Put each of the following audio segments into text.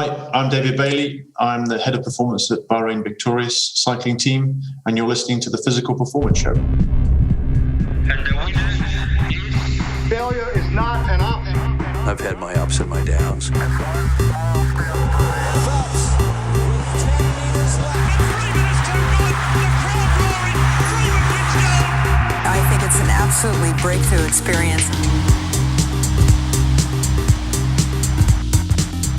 Hi, I'm David Bailey. I'm the head of performance at Bahrain Victorious Cycling Team, and you're listening to the Physical Performance Show. Failure is not an option. I've had my ups and my downs. I think it's an absolutely breakthrough experience.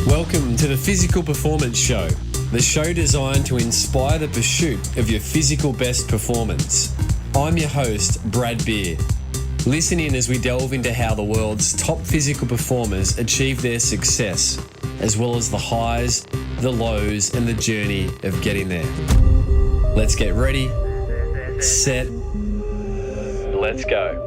Welcome to the Physical Performance Show, the show designed to inspire the pursuit of your physical best performance. I'm your host, Brad Beer. Listen in as we delve into how the world's top physical performers achieve their success, as well as the highs, the lows, and the journey of getting there. Let's get ready, set, let's go.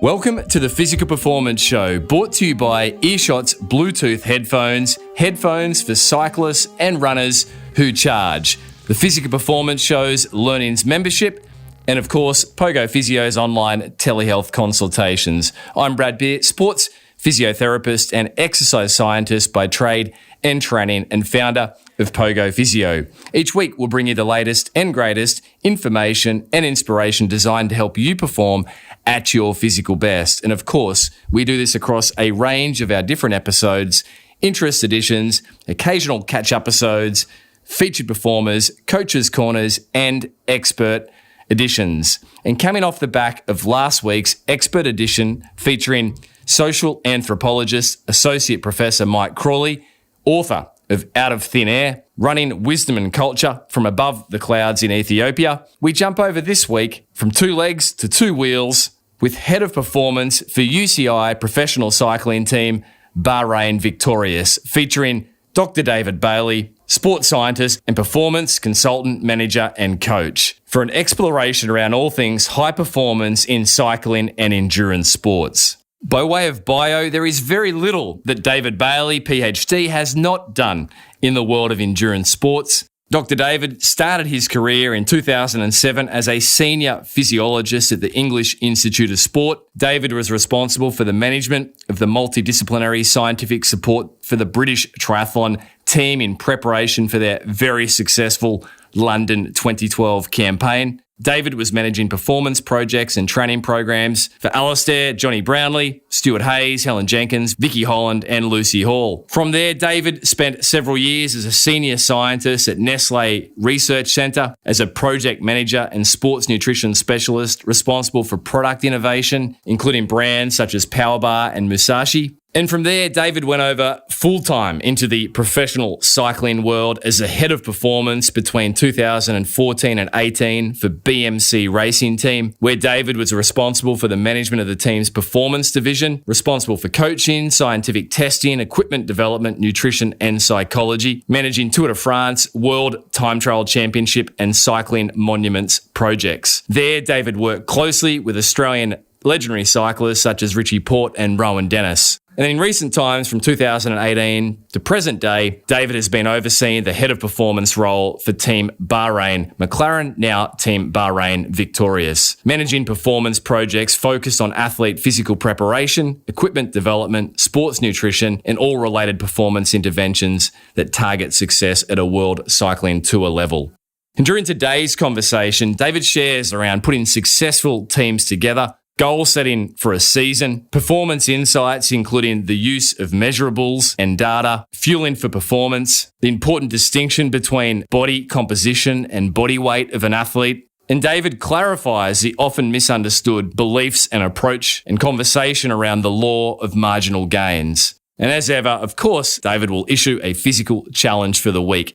Welcome to the Physical Performance Show, brought to you by Earshot's Bluetooth headphones, headphones for cyclists and runners who charge. The Physical Performance Show's Learnings membership, and of course, Pogo Physio's online telehealth consultations. I'm Brad Beer, sports physiotherapist and exercise scientist by trade and training, and founder of Pogo Physio. Each week, we'll bring you the latest and greatest information and inspiration designed to help you perform at your physical best. And of course, we do this across a range of our different episodes, interest editions, occasional catch-up episodes, featured performers, coaches' corners, and expert editions. And coming off the back of last week's expert edition featuring social anthropologist, Associate Professor Mike Crawley, author of Out of Thin Air, Running Wisdom and Culture from Above the Clouds in Ethiopia, we jump over this week from 2 legs to 2 wheels with Head of Performance for UCI Professional Cycling Team, Bahrain Victorious, featuring Dr. David Bailey, sports scientist and performance consultant, manager and coach, for an exploration around all things high performance in cycling and endurance sports. By way of bio, there is very little that David Bailey, PhD, has not done in the world of endurance sports. Dr. David started his career in 2007 as a senior physiologist at the English Institute of Sport. David was responsible for the management of the multidisciplinary scientific support for the British Triathlon Team in preparation for their very successful London 2012 campaign. David was managing performance projects and training programs for Alistair, Jonny Brownlee, Stuart Hayes, Helen Jenkins, Vicki, Holland, and Lucy Hall. From there, David spent several years as a senior scientist at Nestlé Research Centre, as a project manager and sports nutrition specialist responsible for product innovation, including brands such as Powerbar and Musashi. And from there, David went over full-time into the professional cycling world as a head of performance between 2014 and 18 for BMC Racing Team, where David was responsible for the management of the team's performance division, responsible for coaching, scientific testing, equipment development, nutrition and psychology, managing Tour de France, World Time Trial Championship and Cycling Monuments projects. There, David worked closely with Australian legendary cyclists such as Richie Porte and Rowan Dennis. And in recent times, from 2018 to present day, David has been overseeing the head of performance role for Team Bahrain McLaren, now Team Bahrain Victorious, managing performance projects focused on athlete physical preparation, equipment development, sports nutrition, and all related performance interventions that target success at a world cycling tour level. And during today's conversation, David shares around putting successful teams together, goal setting for a season, performance insights including the use of measurables and data, fueling for performance, the important distinction between body composition and body weight of an athlete. And David clarifies the often misunderstood beliefs and approach and conversation around the law of marginal gains. And as ever, of course, David will issue a physical challenge for the week.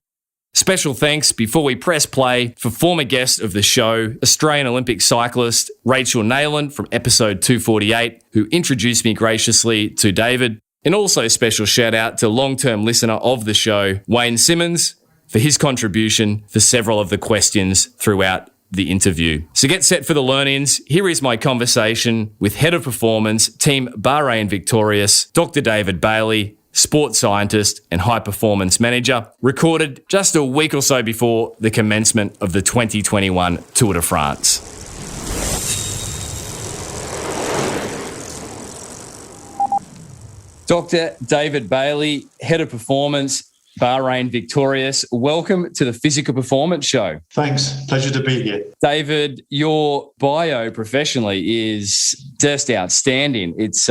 Special thanks before we press play for former guest of the show, Australian Olympic cyclist Rachel Nayland from episode 248, who introduced me graciously to David. And also special shout out to long-term listener of the show, Wayne Simmons, for his contribution for several of the questions throughout the interview. So get set for the learnings. Here is my conversation with Head of Performance, Team Bahrain Victorious, Dr. David Bailey, sports scientist and high performance manager, recorded just a week or so before the commencement of the 2021 Tour de France. Dr. David Bailey, Head of Performance, Bahrain Victorious. Welcome to the Physical Performance Show. Thanks. Pleasure to be here. David, your bio professionally is just outstanding. It's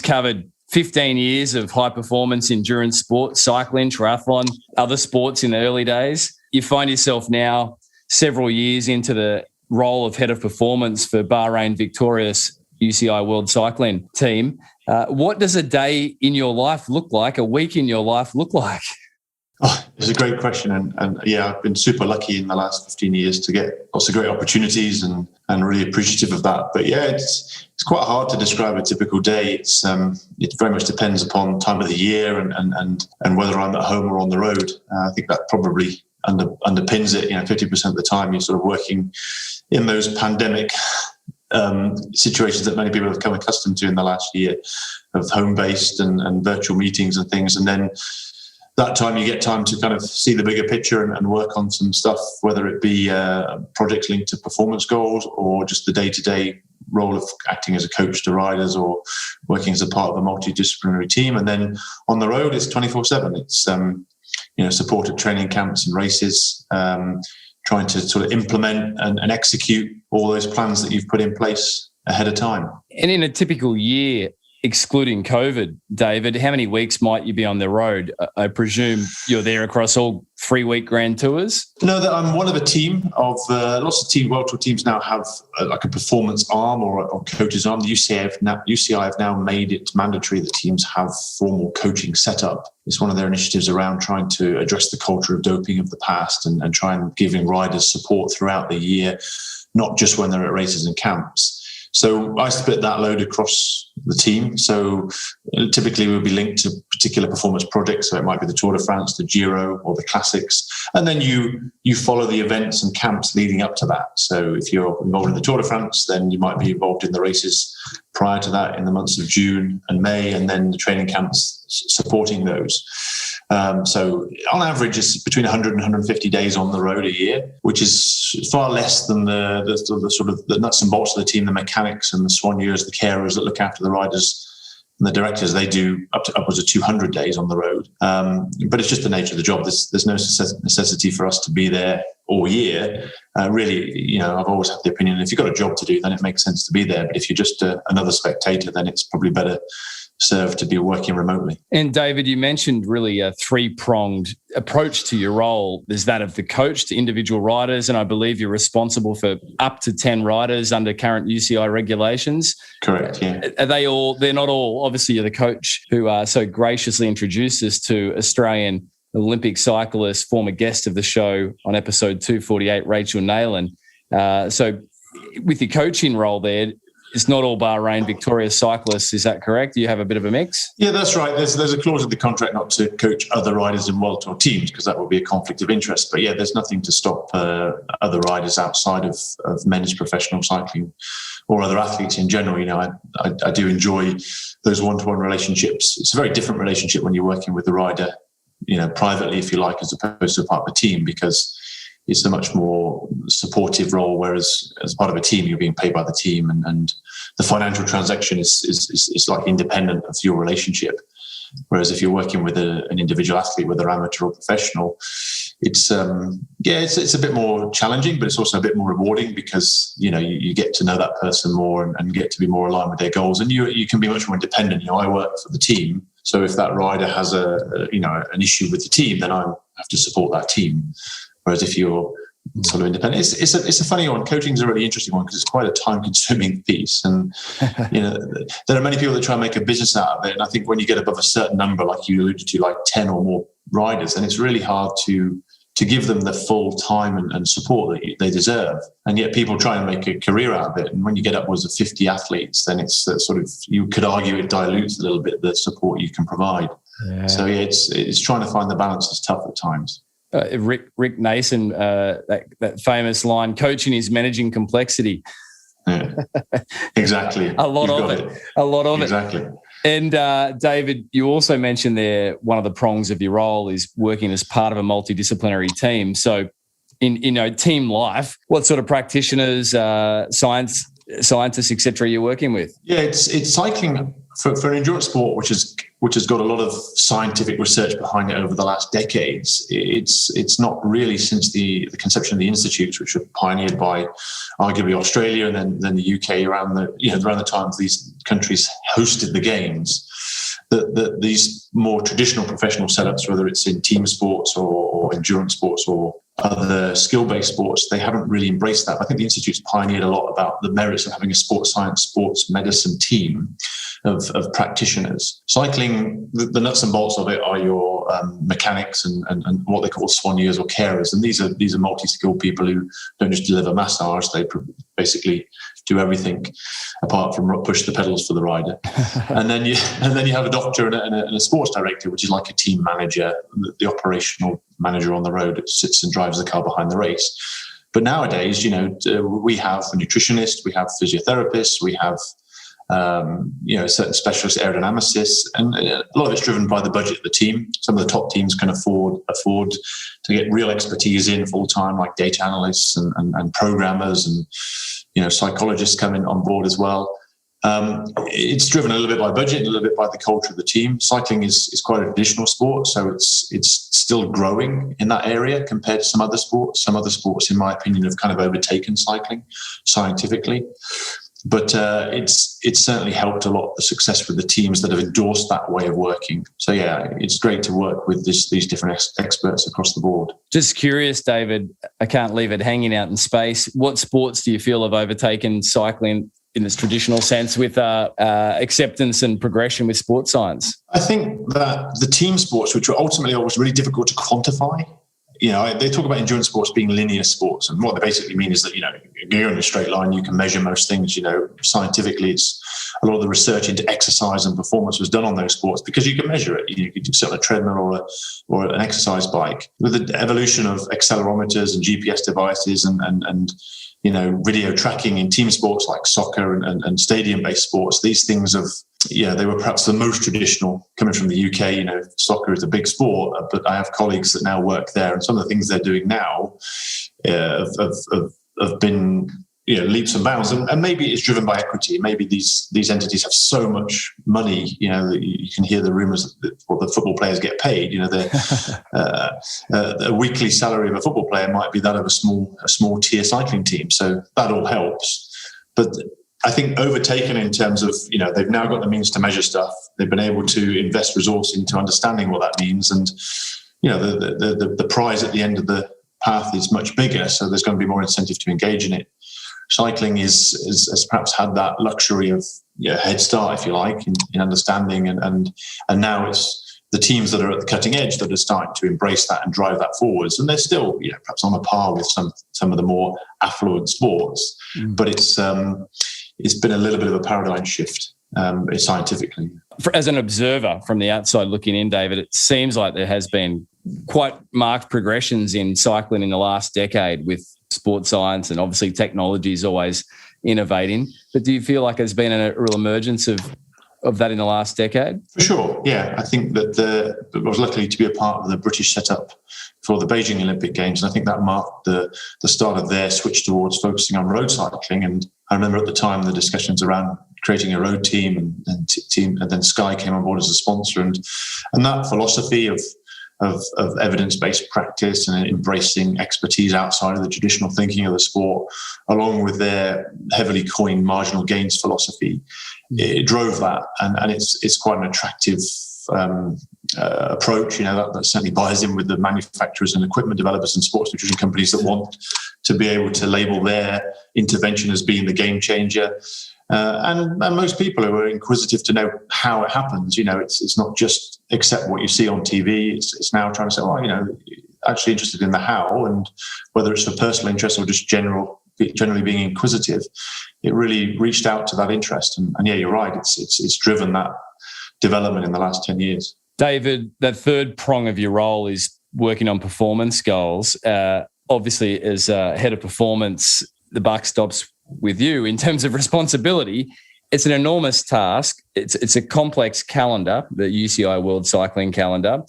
covered 15 years of high-performance endurance sports, cycling, triathlon, other sports in the early days. You find yourself now several years into the role of Head of Performance for Bahrain Victorious UCI World Cycling Team. What does a day in your life look like, a week in your life look like? Oh, it's a great question. And yeah, I've been super lucky in the last 15 years to get lots of great opportunities and really appreciative of that. But yeah, it's quite hard to describe a typical day. It very much depends upon time of the year and whether I'm at home or on the road. I think that probably underpins it. 50% of the time you're sort of working in those pandemic situations that many people have become accustomed to in the last year of home-based and virtual meetings and things. And then that time you get time to kind of see the bigger picture and work on some stuff, whether it be projects linked to performance goals or just the day-to-day role of acting as a coach to riders or working as a part of a multidisciplinary team. And then on the road, it's 24/7. It's supported training camps and races, trying to sort of implement and execute all those plans that you've put in place ahead of time. And in a typical year, excluding COVID, David, how many weeks might you be on the road? I presume you're there across all 3-week grand tours? No, that I'm one of a team of lots of World Tour teams now have like a performance arm or coach's arm. The UCI have now made it mandatory that teams have formal coaching set up. It's one of their initiatives around trying to address the culture of doping of the past and try and giving riders support throughout the year, not just when they're at races and camps. So I split that load across the team. So typically we'll be linked to particular performance projects. So it might be the Tour de France, the Giro or the Classics. And then you follow the events and camps leading up to that. So if you're involved in the Tour de France, then you might be involved in the races prior to that in the months of June and May, and then the training camps supporting those. So on average, it's between 100 and 150 days on the road a year, which is far less than the sort of the nuts and bolts of the team, the mechanics and the soigneurs, the carers that look after the riders and the directors. They do upwards of 200 days on the road. But it's just the nature of the job. There's no necessity for us to be there all year. Really, I've always had the opinion, if you've got a job to do, then it makes sense to be there. But if you're just another spectator, then it's probably better served to be working remotely. And David, you mentioned really a 3-pronged approach to your role. There's that of the coach to individual riders, and I believe you're responsible for up to 10 riders under current UCI regulations. Correct, yeah. Are they all? They're not all. Obviously, you're the coach who so graciously introduced us to Australian Olympic cyclist, former guest of the show on episode 248, Rachel Nayland. So with your coaching role there, it's not all Bahrain Victorious cyclists, is that correct? Do you have a bit of a mix? Yeah, that's right. There's a clause in the contract not to coach other riders in World Tour teams because that would be a conflict of interest. But yeah, there's nothing to stop other riders outside of men's professional cycling or other athletes in general. I do enjoy those one-to-one relationships. It's a very different relationship when you're working with the rider, privately, if you like, as opposed to a part of a team, because it's a much more supportive role, whereas as part of a team, you're being paid by the team and the financial transaction is like independent of your relationship. Whereas if you're working with an individual athlete, whether amateur or professional, it's a bit more challenging, but it's also a bit more rewarding because, you get to know that person more and get to be more aligned with their goals. And you can be much more independent. I work for the team. So if that rider has an issue with the team, then I have to support that team. Whereas if you're sort of independent, it's a funny one. Coaching is a really interesting one because it's quite a time-consuming piece, and there are many people that try and make a business out of it. And I think when you get above a certain number, like you alluded to, like 10 or more riders, then it's really hard to give them the full time and support that they deserve. And yet people try and make a career out of it. And when you get upwards of 50 athletes, then it's sort of, you could argue it dilutes a little bit the support you can provide. Yeah. So yeah, it's trying to find the balance is tough at times. Rick Nason, that famous line, coaching is managing complexity. Yeah, exactly. A lot of it. Exactly. And David, you also mentioned there one of the prongs of your role is working as part of a multidisciplinary team. So in team life, what sort of practitioners, scientists, etc., you're working with? Yeah, it's cycling for an endurance sport, which has got a lot of scientific research behind it over the last decades, it's not really since the conception of the institutes, which were pioneered by arguably Australia and then the UK around the time these countries hosted the games, that these more traditional professional setups, whether it's in team sports or endurance sports or other skill-based sports, they haven't really embraced that. I think the Institute's pioneered a lot about the merits of having a sports science, sports medicine team of practitioners. Cycling, the nuts and bolts of it are your mechanics and what they call soigneurs or carers. And these are multi-skilled people who don't just deliver massage, they basically do everything apart from push the pedals for the rider. and then you have a doctor and a sports director, which is like a team manager, the operational manager on the road that sits and drives the car behind the race. But nowadays, we have a nutritionist, we have physiotherapists, we have certain specialist aerodynamicists, and a lot of it's driven by the budget of the team. Some of the top teams can afford to get real expertise in full time, like data analysts and programmers and psychologists coming on board as well. It's driven a little bit by budget, a little bit by the culture of the team. Cycling is quite a traditional sport, so it's still growing in that area compared to some other sports. Some other sports, in my opinion, have kind of overtaken cycling scientifically. But it's certainly helped a lot, the success with the teams that have endorsed that way of working. So, yeah, it's great to work with these different experts across the board. Just curious, David, I can't leave it hanging out in space. What sports do you feel have overtaken cycling in this traditional sense with acceptance and progression with sports science? I think that the team sports, which were ultimately always really difficult to quantify, they talk about endurance sports being linear sports, and what they basically mean is that, you're in a straight line, you can measure most things. Scientifically, it's a lot of the research into exercise and performance was done on those sports because you can measure it. You can sit on a treadmill or an exercise bike. With the evolution of accelerometers and GPS devices and video tracking in team sports like soccer and stadium-based sports, these things they were perhaps the most traditional coming from the UK. Soccer is a big sport, but I have colleagues that now work there, and some of the things they're doing now have been leaps and bounds. And maybe it's driven by equity. Maybe these entities have so much money, you can hear the rumours that the football players get paid. A weekly salary of a football player might be that of a small tier cycling team. So that all helps. But I think overtaken in terms of, they've now got the means to measure stuff. They've been able to invest resource into understanding what that means. And, the prize at the end of the path is much bigger. So there's going to be more incentive to engage in it. Cycling has perhaps had that luxury of head start, if you like, in understanding. And now it's the teams that are at the cutting edge that are starting to embrace that and drive that forwards. And they're still, perhaps on a par with some of the more affluent sports. Mm. But it's been a little bit of a paradigm shift scientifically. As an observer from the outside looking in, David, it seems like there has been quite marked progressions in cycling in the last decade with sports science, and obviously technology is always innovating. But do you feel like there's been a real emergence of that in the last decade? For sure, yeah. I think that I was lucky to be a part of the British setup for the Beijing Olympic Games, and I think that marked the start of their switch towards focusing on road cycling. And I remember at the time the discussions around creating a road team and then Sky came on board as a sponsor, and that philosophy of evidence-based practice and embracing expertise outside of the traditional thinking of the sport, along with their heavily coined marginal gains philosophy, it drove that, and it's quite an attractive approach. That certainly buys in with the manufacturers and equipment developers and sports nutrition companies that want to be able to label their intervention as being the game changer. And most people who are inquisitive to know how it happens, it's not just accept what you see on TV. It's now trying to say, actually interested in the how, and whether it's for personal interest or just generally being inquisitive, it really reached out to that interest. And yeah, you're right. It's driven that development in the last 10 years. David, that third prong of your role is working on performance goals. Obviously, as head of performance, the buck stops with you in terms of responsibility. It's an enormous task. It's a complex calendar, the UCI World Cycling Calendar.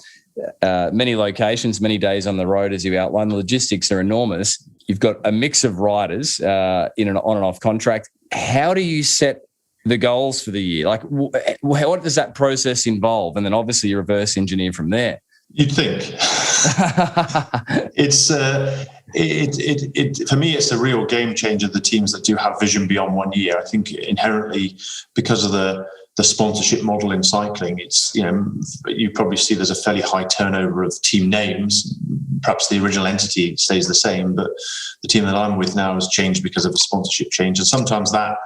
Many locations, many days on the road, as you outlined. The logistics are enormous. You've got a mix of riders in an on and off contract. How do you set the goals for the year? Like, what does that process involve? And then obviously you reverse engineer from there. You'd think. It's for me, it's a real game changer. The teams that do have vision beyond 1 year, I think inherently because of the sponsorship model in cycling, it's, you probably see there's a fairly high turnover of team names. Perhaps the original entity stays the same, but the team that I'm with now has changed because of a sponsorship change, and sometimes that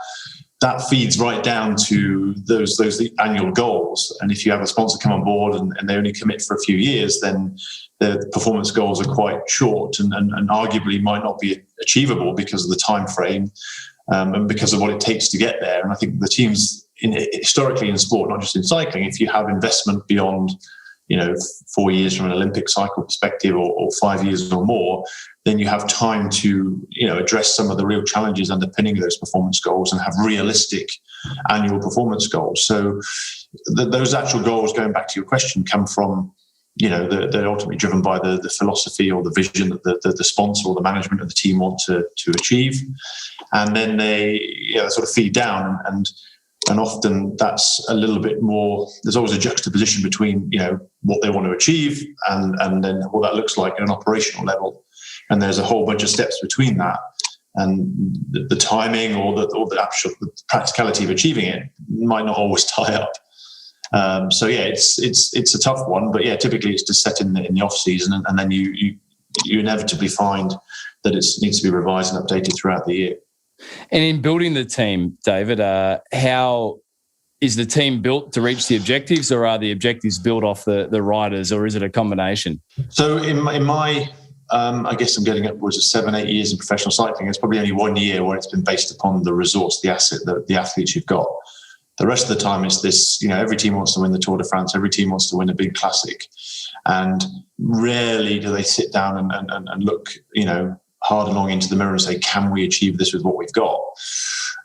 feeds right down to those annual goals. And if you have a sponsor come on board and they only commit for a few years, then the performance goals are quite short and arguably might not be achievable because of the time frame and because of what it takes to get there. And I think the teams historically in sport, not just in cycling, if you have investment beyond 4 years from an Olympic cycle perspective or 5 years or more, then you have time to, address some of the real challenges underpinning those performance goals and have realistic annual performance goals. So those actual goals, going back to your question, come from, they're ultimately driven by the philosophy or the vision that the sponsor or the management of the team want to achieve. And then they sort of feed down and often that's a little bit more, there's always a juxtaposition between, what they want to achieve and then what that looks like at an operational level. And there's a whole bunch of steps between that. And the timing or the actual practicality of achieving it might not always tie up. It's a tough one, but typically it's just set in the off season, and then you inevitably find that it needs to be revised and updated throughout the year. And in building the team, David, how is the team built to reach the objectives, or are the objectives built off the riders, or is it a combination? So in my, I guess I'm getting upwards of 7-8 years in professional cycling. It's probably only 1 year where it's been based upon the resource, the asset, the athletes you've got. The rest of the time it's this, every team wants to win the Tour de France, every team wants to win a big classic. And rarely do they sit down and look, hard and long into the mirror and say, can we achieve this with what we've got?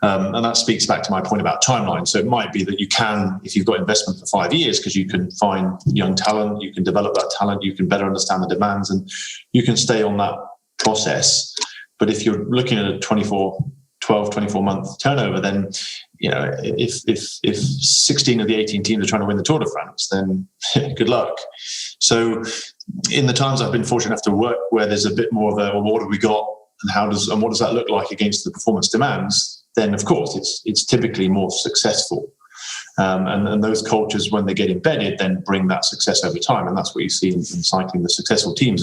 And that speaks back to my point about timeline. So it might be that you can, if you've got investment for 5 years, because you can find young talent, you can develop that talent, you can better understand the demands, and you can stay on that process. But if you're looking at a 24-month turnover, then, if 16 of the 18 teams are trying to win the Tour de France, then good luck. So in the times I've been fortunate enough to work where there's a bit more of a, well, what have we got and what does that look like against the performance demands, then of course it's typically more successful. And those cultures, when they get embedded, then bring that success over time. And that's what you see in cycling. The successful teams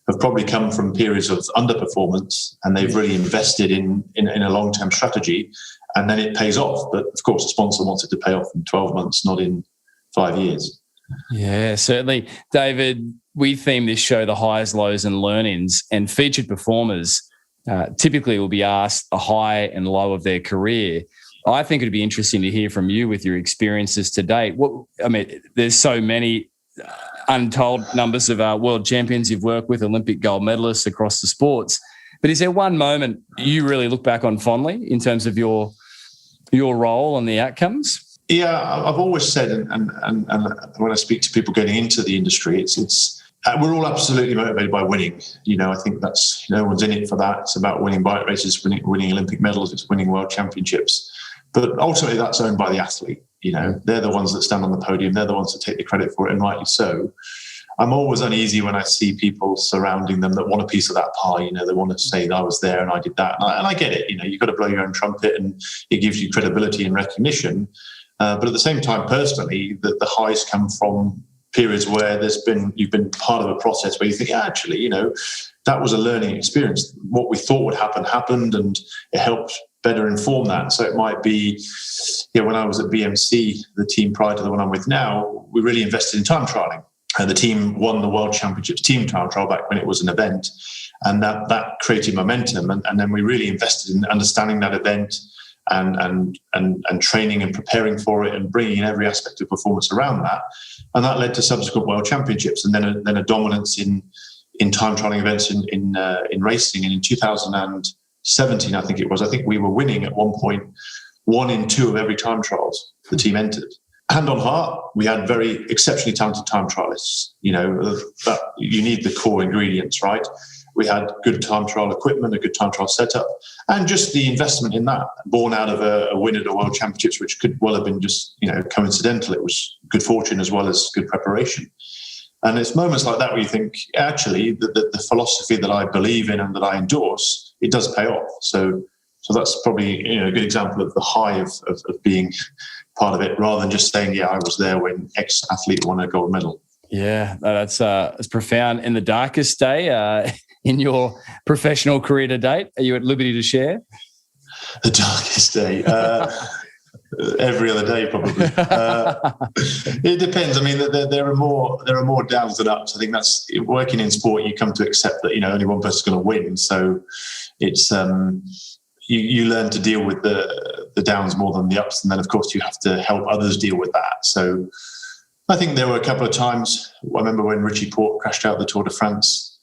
have probably come from periods of underperformance, and they've really invested in a long-term strategy, and then it pays off. But of course, the sponsor wants it to pay off in 12 months, not in 5 years. Yeah, certainly. David, we theme this show the highs, lows and learnings, and featured performers typically will be asked the high and low of their career. I think it'd be interesting to hear from you with your experiences to date. There's so many untold numbers of world champions you've worked with, Olympic gold medalists across the sports. But is there one moment you really look back on fondly in terms of your role and the outcomes? Yeah, I've always said, and when I speak to people getting into the industry, it's we're all absolutely motivated by winning. I think that's, no one's in it for that. It's about winning bike races, winning Olympic medals, it's winning world championships. But ultimately, that's owned by the athlete. They're the ones that stand on the podium. They're the ones that take the credit for it, and rightly so. I'm always uneasy when I see people surrounding them that want a piece of that pie. They want to say that I was there and I did that. And I get it. You've got to blow your own trumpet, and it gives you credibility and recognition. But at the same time, personally, the highs come from periods where you've been part of a process where you think, actually, that was a learning experience. What we thought would happen happened, and it helped better inform that. So it might be, when I was at BMC, the team prior to the one I'm with now, we really invested in time trialing. And the team won the World Championships team time trial back when it was an event. And that created momentum. And then we really invested in understanding that event and training and preparing for it and bringing in every aspect of performance around that. And that led to subsequent World Championships and then a dominance in time trialing events in racing. And in 2017, I think we were winning at one point 1 in 2 of every time trials the team entered. Hand on heart, we had very exceptionally talented time trialists. That you need the core ingredients, right? We had good time trial equipment, a good time trial setup, and just the investment in that, born out of a win at the World Championships, which could well have been just, coincidental. It was good fortune as well as good preparation. And it's moments like that where you think, actually, the philosophy that I believe in and that I endorse, it does pay off. So that's probably a good example of the high of being part of it, rather than just saying, yeah, I was there when X athlete won a gold medal. Yeah, that's profound. In the darkest day in your professional career to date, are you at liberty to share? The darkest day? Every other day, probably. It depends. I mean, there are more downs than ups. I think that's working in sport. You come to accept that only one person's going to win. So it's you learn to deal with the downs more than the ups, and then of course you have to help others deal with that. So I think there were a couple of times. I remember when Richie Porte crashed out the Tour de France.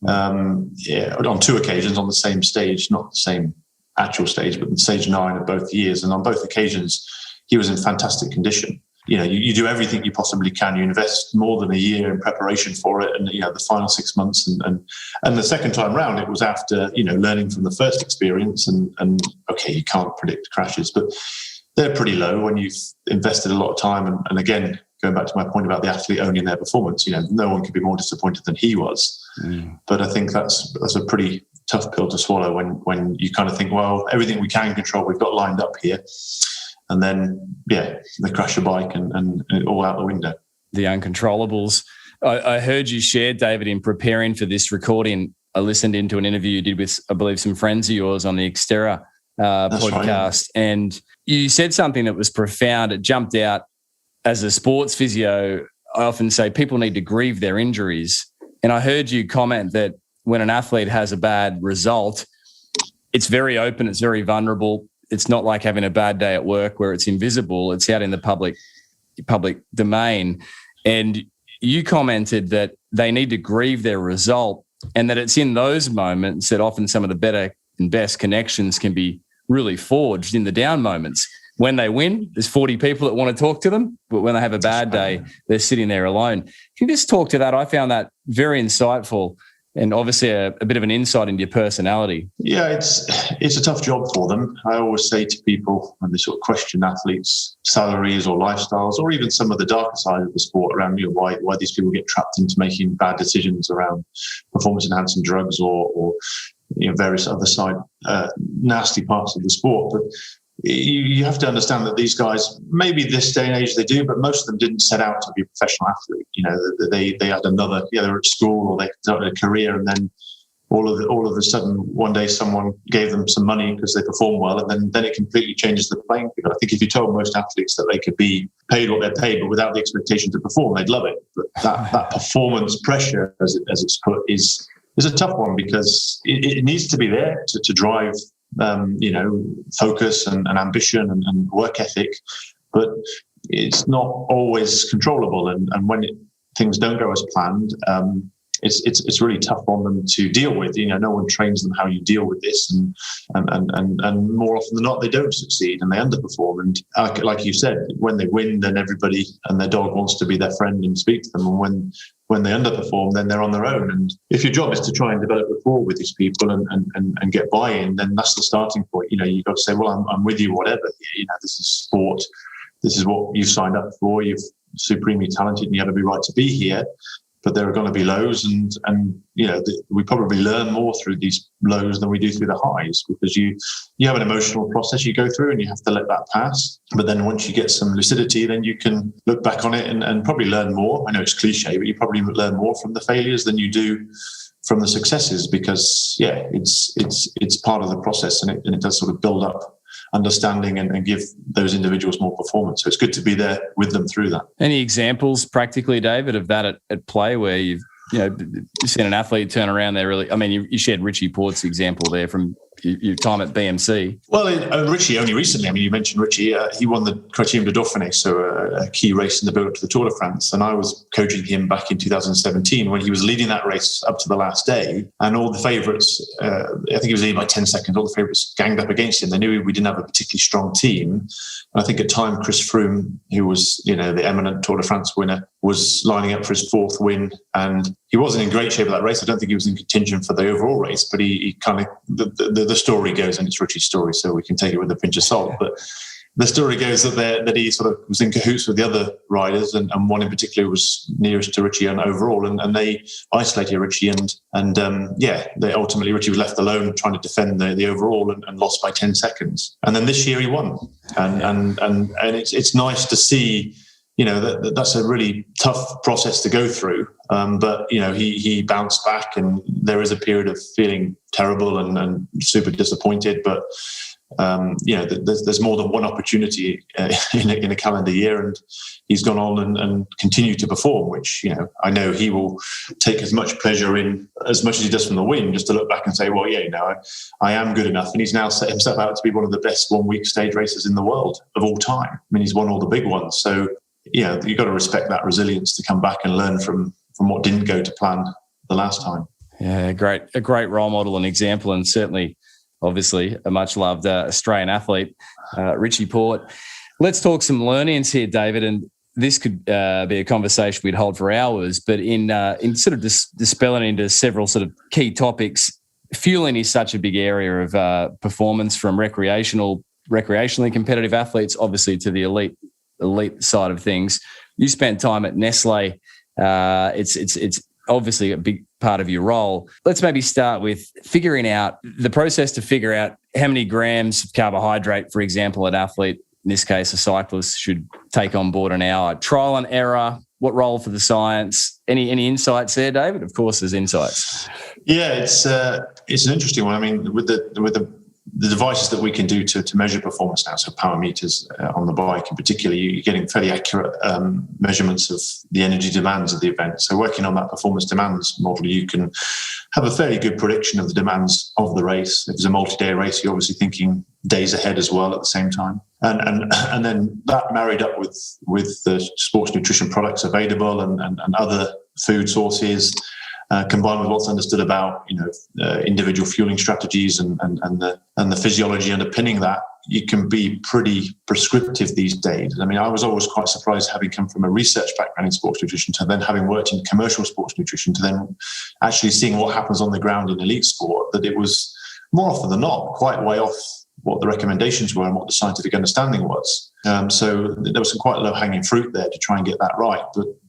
On 2 occasions on the same stage, not the same actual stage, but stage 9 of both years. And on both occasions, he was in fantastic condition. You do everything you possibly can. You invest more than a year in preparation for it, and the final 6 months. And the second time round, it was after learning from the first experience. And okay, you can't predict crashes, but they're pretty low when you've invested a lot of time. And again, going back to my point about the athlete owning their performance, no one could be more disappointed than he was. But I think that's a pretty tough pill to swallow when you kind of think, well, everything we can control, we've got lined up here. And then, they crash a bike and all out the window. The uncontrollables. I heard you share, David, in preparing for this recording, I listened into an interview you did with, I believe, some friends of yours on the Xterra podcast. Right. And you said something that was profound. It jumped out. As a sports physio, I often say people need to grieve their injuries. And I heard you comment that when an athlete has a bad result, it's very open, it's very vulnerable. It's not like having a bad day at work where it's invisible. It's out in the public domain. And you commented that they need to grieve their result, and that it's in those moments that often some of the better and best connections can be really forged in the down moments. When they win, there's 40 people that want to talk to them, but when they have a bad day, they're sitting there alone. Can you just talk to that? I found that very insightful, and obviously a bit of an insight into your personality. Yeah, it's a tough job for them. I always say to people when they sort of question athletes' salaries or lifestyles, or even some of the darker side of the sport around why these people get trapped into making bad decisions around performance-enhancing drugs or various other side nasty parts of the sport. But you have to understand that these guys, maybe this day and age they do, but most of them didn't set out to be a professional athlete. They had another, they were at school or they started a career, and then all of a sudden one day someone gave them some money because they performed well, and then it completely changes the playing field. I think if you told most athletes that they could be paid what they're paid, but without the expectation to perform, they'd love it. But that performance pressure, as it's put, is a tough one, because it needs to be there to drive focus and ambition and work ethic, but it's not always controllable. And when things don't go as planned, it's really tough on them to deal with. No one trains them how you deal with this, and more often than not, they don't succeed and they underperform. And like you said, when they win, then everybody and their dog wants to be their friend and speak to them. And when they underperform, then they're on their own. And if your job is to try and develop rapport with these people and get buy-in, then that's the starting point. You've got to say, well, I'm with you, whatever. This is sport. This is what you've signed up for. You're supremely talented and you have every right to be here. But there are going to be lows, and we probably learn more through these lows than we do through the highs, because you have an emotional process you go through and you have to let that pass. But then once you get some lucidity, then you can look back on it and probably learn more. I know it's cliche, but you probably learn more from the failures than you do from the successes, because it's part of the process, and it does sort of build up understanding and give those individuals more performance. So it's good to be there with them through that. Any examples practically, David, of that at play where you've seen an athlete turn around there really? I mean, you shared Richie Porte's example there from your time at BMC. Well, Richie only recently. I mean, you mentioned Richie. He won the Criterium de Dauphiné, so a key race in the build-up to the Tour de France. And I was coaching him back in 2017 when he was leading that race up to the last day. And all the favourites, I think he was leading by 10 seconds, all the favourites ganged up against him. They knew we didn't have a particularly strong team. And I think at the time, Chris Froome, who was the eminent Tour de France winner, was lining up for his 4th win, and he wasn't in great shape of that race. I don't think he was in contention for the overall race, but he kind of, the story goes, and it's Richie's story, so we can take it with a pinch of salt, but the story goes that he sort of was in cahoots with the other riders, and one in particular was nearest to Richie and overall, and they isolated Richie, and they ultimately, Richie was left alone trying to defend the overall and lost by 10 seconds. And then this year he won, and it's nice to see, you know, that's a really tough process to go through, but you know, he bounced back, and there is a period of feeling terrible and super disappointed, but you know, there's more than one opportunity in a calendar year, and he's gone on and continued to perform, which, you know, I know he will take as much pleasure in as much as he does from the win, just to look back and say, well, yeah, you know, I am good enough. And he's now set himself out to be one of the best 1 week stage racers in the world of all time. I mean, he's won all the big ones. So, yeah, you've got to respect that resilience to come back and learn from what didn't go to plan the last time. Yeah, a great role model and example, and certainly, obviously, a much-loved Australian athlete, Richie Port. Let's talk some learnings here, David, and this could be a conversation we'd hold for hours, but in sort of dispelling into several sort of key topics, fueling is such a big area of performance, from recreationally competitive athletes, obviously, to the elite side of things. You spent time at Nestle. It's obviously a big part of your role. Let's maybe start with figuring out the process to figure out how many grams of carbohydrate, for example, an athlete, in this case a cyclist, should take on board an hour. Trial and error. What role for the science? Any insights there, David? Of course, there's insights. Yeah, it's an interesting one. I mean, with the devices that we can do to measure performance now, so power meters on the bike in particular, you're getting fairly accurate measurements of the energy demands of the event. So working on that performance demands model, you can have a fairly good prediction of the demands of the race. If it's a multi-day race, you're obviously thinking days ahead as well at the same time. And then that married up with the sports nutrition products available and other food sources, combined with what's understood about, you know, individual fueling strategies and the physiology underpinning that, you can be pretty prescriptive these days. I mean, I was always quite surprised, having come from a research background in sports nutrition to then having worked in commercial sports nutrition to then actually seeing what happens on the ground in elite sport, that it was more often than not quite way off what the recommendations were and what the scientific understanding was. So there was some quite low-hanging fruit there to try and get that right.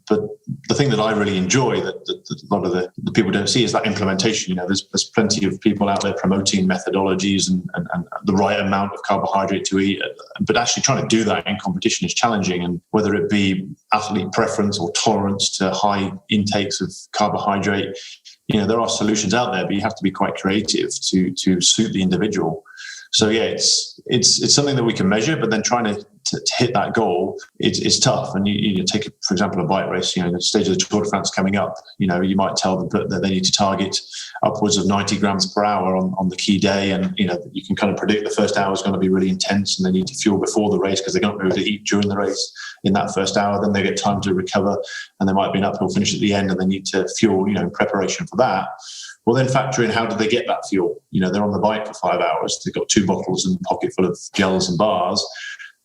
But the thing that I really enjoy that a lot of the people don't see is that implementation. You know, there's plenty of people out there promoting methodologies and the right amount of carbohydrate to eat, but actually trying to do that in competition is challenging. And whether it be athlete preference or tolerance to high intakes of carbohydrate, you know, there are solutions out there, but you have to be quite creative to suit the individual. So yeah, it's something that we can measure, but then trying to hit that goal, it's tough. And you take, for example, a bike race. You know, the stage of the Tour de France coming up. You know, you might tell them that they need to target upwards of 90 grams per hour on the key day, and you know, you can kind of predict the first hour is going to be really intense, and they need to fuel before the race because they're not going to be able to eat during the race in that first hour. Then they get time to recover, and there might be an uphill finish at the end, and they need to fuel, you know, in preparation for that. Well, then factor in, how do they get that fuel? You know, they're on the bike for 5 hours. They've got 2 bottles and a pocket full of gels and bars.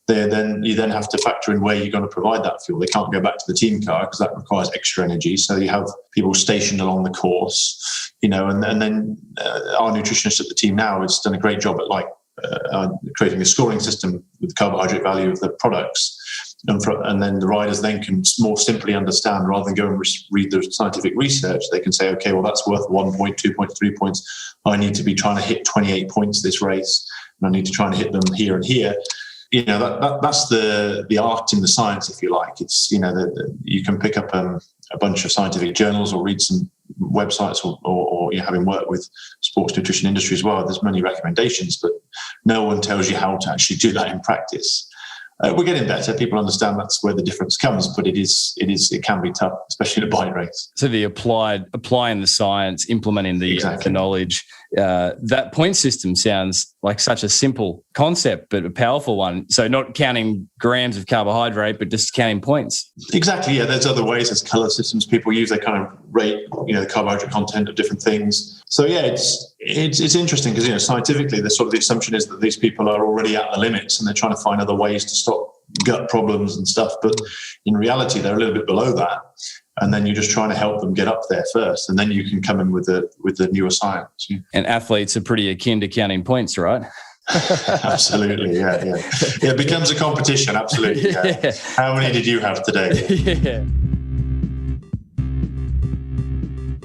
You then have to factor in where you're going to provide that fuel. They can't go back to the team car because that requires extra energy. So you have people stationed along the course, you know, and then our nutritionist at the team now has done a great job at creating a scoring system with the carbohydrate value of the products. And then the riders then can more simply understand, rather than go and read the scientific research, they can say, okay, well, that's worth 1 point, 2 points, 3 points. I need to be trying to hit 28 points this race, and I need to try and hit them here and here. You know, that's the art in the science, if you like. It's, you know, you can pick up a bunch of scientific journals or read some websites or you know, having worked with sports nutrition industry as well, there's many recommendations, but no one tells you how to actually do that in practice. We're getting better. People understand that's where the difference comes, but it can be tough, especially in a bike race. So the applying the science, implementing the knowledge, that point system sounds like such a simple concept, but a powerful one. So not counting grams of carbohydrate, but just counting points. Exactly. Yeah. There's other ways. There's color systems people use. They kind of rate, you know, the carbohydrate content of different things. So yeah, it's interesting because, you know, scientifically, the assumption is that these people are already at the limits and they're trying to find other ways to stop gut problems and stuff. But in reality, they're a little bit below that. And then you're just trying to help them get up there first. And then you can come in with the newer science. And athletes are pretty akin to counting points, right? Absolutely, yeah. It becomes a competition, absolutely. Yeah. How many did you have today? Yeah.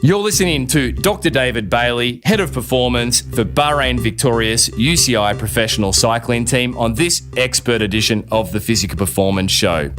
You're listening to Dr. David Bailey, Head of Performance for Bahrain victorious UCI Professional Cycling Team on this expert edition of the Physical Performance Show.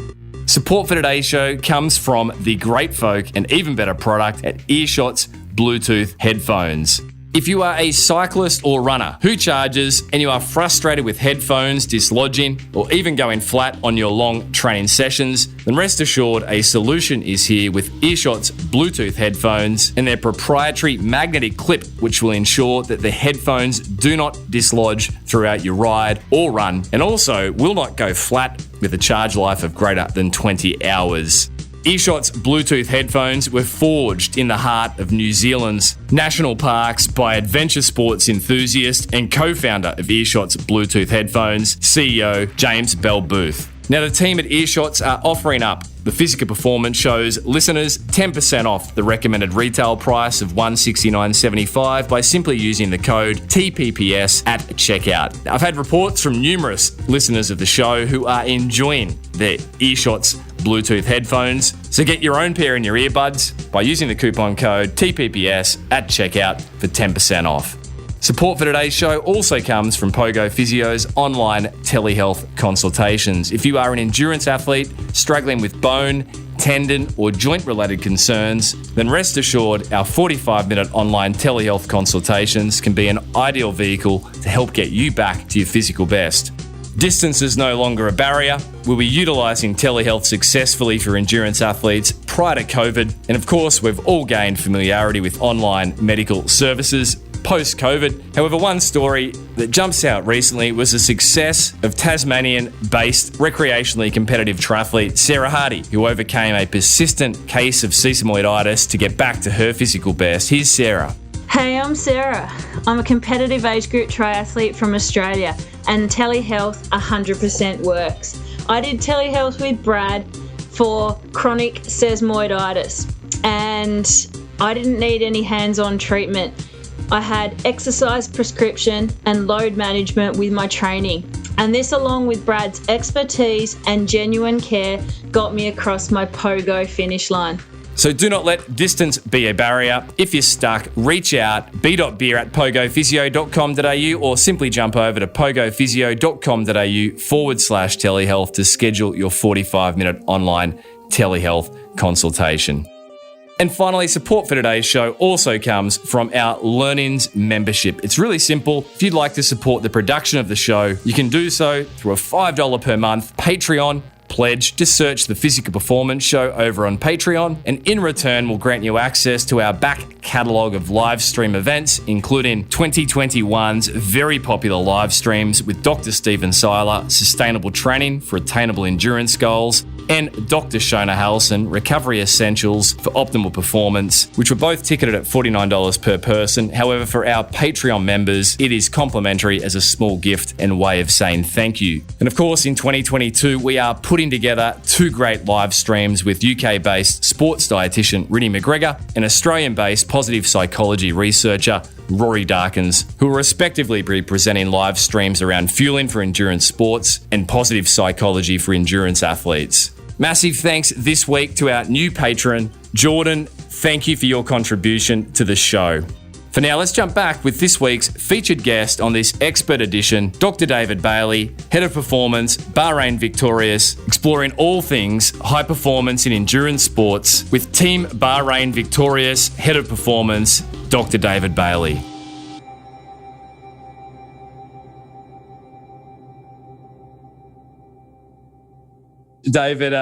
Support for today's show comes from the great folk and even better product at Earshot's Bluetooth headphones. If you are a cyclist or runner who charges and you are frustrated with headphones dislodging or even going flat on your long training sessions, then rest assured a solution is here with Earshot's Bluetooth headphones and their proprietary magnetic clip, which will ensure that the headphones do not dislodge throughout your ride or run, and also will not go flat with a charge life of greater than 20 hours. Earshot's Bluetooth headphones were forged in the heart of New Zealand's national parks by adventure sports enthusiast and co-founder of Earshot's Bluetooth headphones, CEO James Bell Booth. Now, the team at Earshot's are offering up the Physical Performance Show's listeners 10% off the recommended retail price of $169.75 by simply using the code TPPS at checkout. I've had reports from numerous listeners of the show who are enjoying their Earshot's Bluetooth headphones. So get your own pair in your earbuds by using the coupon code TPPS at checkout for 10% off. Support for today's show also comes from Pogo Physio's online telehealth consultations. If you are an endurance athlete struggling with bone, tendon, or joint-related concerns, then rest assured our 45-minute online telehealth consultations can be an ideal vehicle to help get you back to your physical best. Distance is no longer a barrier. We'll be utilising telehealth successfully for endurance athletes prior to COVID. And of course, we've all gained familiarity with online medical services post-COVID. However, one story that jumps out recently was the success of Tasmanian-based recreationally competitive triathlete Sarah Hardy, who overcame a persistent case of sesamoiditis to get back to her physical best. Here's Sarah. Hey, I'm Sarah. I'm a competitive age group triathlete from Australia, and telehealth 100% works. I did telehealth with Brad for chronic sesamoiditis, and I didn't need any hands-on treatment. I had exercise prescription and load management with my training. And this, along with Brad's expertise and genuine care, got me across my Pogo finish line. So do not let distance be a barrier. If you're stuck, reach out, b.beer@pogophysio.com.au or simply jump over to pogophysio.com.au/telehealth to schedule your 45-minute online telehealth consultation. And finally, support for today's show also comes from our Learnings membership. It's really simple. If you'd like to support the production of the show, you can do so through a $5 per month Patreon pledge. Just search the Physical Performance Show over on Patreon, and in return we'll grant you access to our back catalogue of live stream events, including 2021's very popular live streams with Dr. Stephen Seiler, Sustainable Training for Attainable Endurance Goals, and Dr. Shona Halson, Recovery Essentials for Optimal Performance, which were both ticketed at $49 per person. However, for our Patreon members, it is complimentary as a small gift and way of saying thank you. And of course, in 2022, we are putting together two great live streams with UK-based sports dietitian Rinny McGregor and Australian-based positive psychology researcher Rory Darkins, who will respectively be presenting live streams around fueling for endurance sports and positive psychology for endurance athletes. Massive thanks this week to our new patron, Jordan. Thank you for your contribution to the show. For now, let's jump back with this week's featured guest on this expert edition, Dr. David Bailey, Head of Performance, Bahrain victorious, exploring all things high performance in endurance sports with Team Bahrain victorious Head of Performance, Dr. David Bailey. David,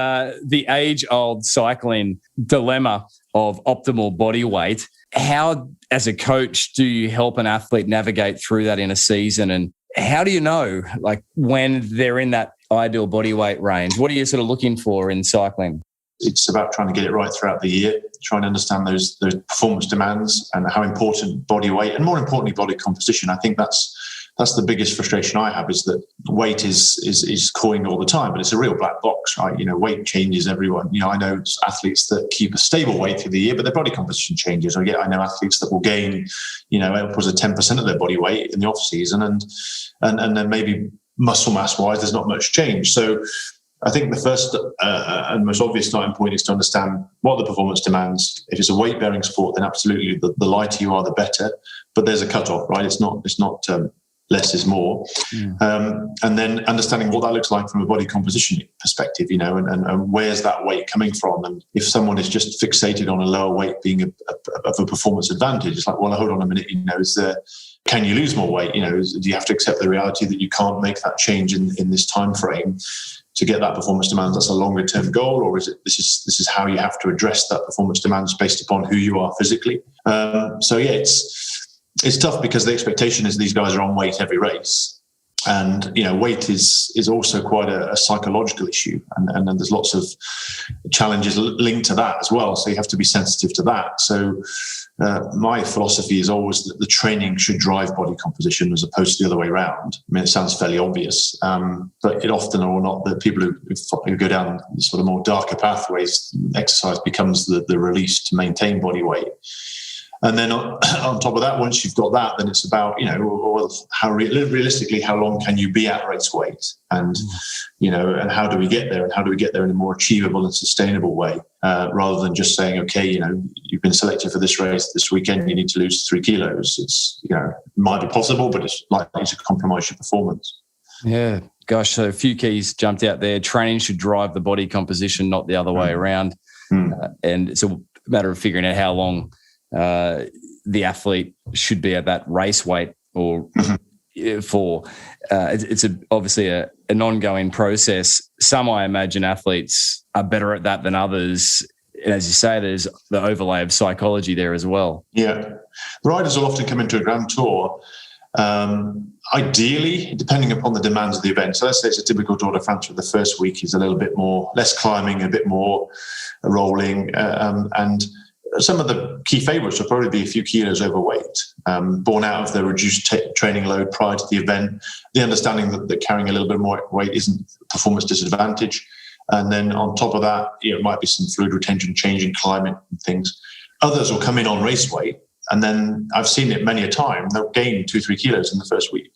the age-old cycling dilemma of optimal body weight. How, as a coach, do you help an athlete navigate through that in a season? And how do you know, like, when they're in that ideal body weight range? What are you sort of looking for in cycling? It's about trying to get it right throughout the year, trying to understand those performance demands and how important body weight and, more importantly, body composition. I think that's that's the biggest frustration I have, is that weight is coined all the time, but it's a real black box, right? Weight changes everyone. I know athletes that keep a stable weight through the year, but their body composition changes. I know athletes that will gain, upwards of 10% of their body weight in the off season, and then maybe muscle mass wise, there's not much change. So I think the first and most obvious starting point is to understand what the performance demands. If it's a weight-bearing sport, then absolutely the lighter you are, the better. But there's a cut-off, right? It's not less is more. And then understanding what that looks like from a body composition perspective, and where's that weight coming from? And if someone is just fixated on a lower weight being of a performance advantage, it's like, well, hold on a minute, can you lose more weight? Do you have to accept the reality that you can't make that change in this time frame to get that performance demand? That's a longer term goal, or is it this is how you have to address that performance demands based upon who you are physically? It's tough, because the expectation is these guys are on weight every race. And, weight is also quite a psychological issue. And then there's lots of challenges linked to that as well. So you have to be sensitive to that. So my philosophy is always that the training should drive body composition as opposed to the other way around. I mean, it sounds fairly obvious, but it often or not, the people who go down the sort of more darker pathways, exercise becomes the release to maintain body weight. And then on top of that, once you've got that, then it's about, how realistically, how long can you be at race weight? And, and how do we get there? And how do we get there in a more achievable and sustainable way? Rather than just saying, okay, you've been selected for this race this weekend, you need to lose 3 kilos. It's, it might be possible, but it's likely to compromise your performance. Yeah. Gosh, so a few keys jumped out there. Training should drive the body composition, not the other way around. And it's a matter of figuring out how long the athlete should be at that race weight or for. It's obviously an ongoing process. Some, I imagine, athletes are better at that than others. And as you say, there's the overlay of psychology there as well. Yeah. The riders will often come into a Grand Tour, ideally, depending upon the demands of the event. So let's say it's a typical Tour de France where the first week is a little bit more, less climbing, a bit more rolling, and some of the key favourites will probably be a few kilos overweight, born out of the reduced training load prior to the event, the understanding that carrying a little bit more weight isn't a performance disadvantage. And then on top of that, it might be some fluid retention, changing climate and things. Others will come in on race weight, and then I've seen it many a time, they'll gain 2-3 kilos in the first week.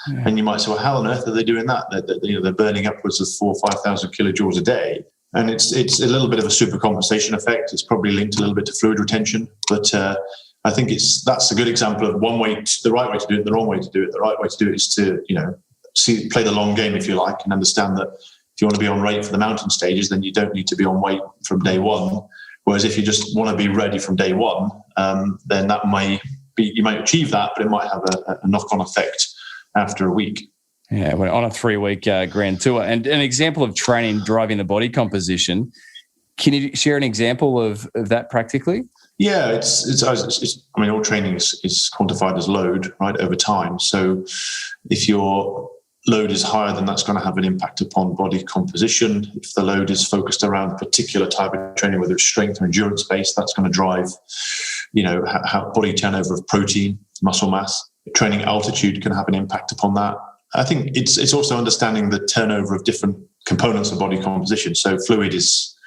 Yeah. And you might say, well, how on earth are they doing that? They're burning upwards of 4,000 or 5,000 kilojoules a day. And it's a little bit of a super compensation effect. It's probably linked a little bit to fluid retention, but I think that's a good example of one way, the right way to do it, the wrong way to do it. The right way to do it is to play the long game, if you like, and understand that if you want to be on rate for the mountain stages, then you don't need to be on weight from day one. Whereas if you just want to be ready from day one, then that you might achieve that, but it might have a knock-on effect after a week. Yeah, we're on a 3-week Grand Tour. And an example of training driving the body composition, can you share an example of that practically? Yeah, it's all training is quantified as load, right, over time. So if your load is higher, then that's going to have an impact upon body composition. If the load is focused around a particular type of training, whether it's strength or endurance based, that's going to drive, how body turnover of protein, muscle mass. Training altitude can have an impact upon that. I think it's also understanding the turnover of different components of body composition. So fluid is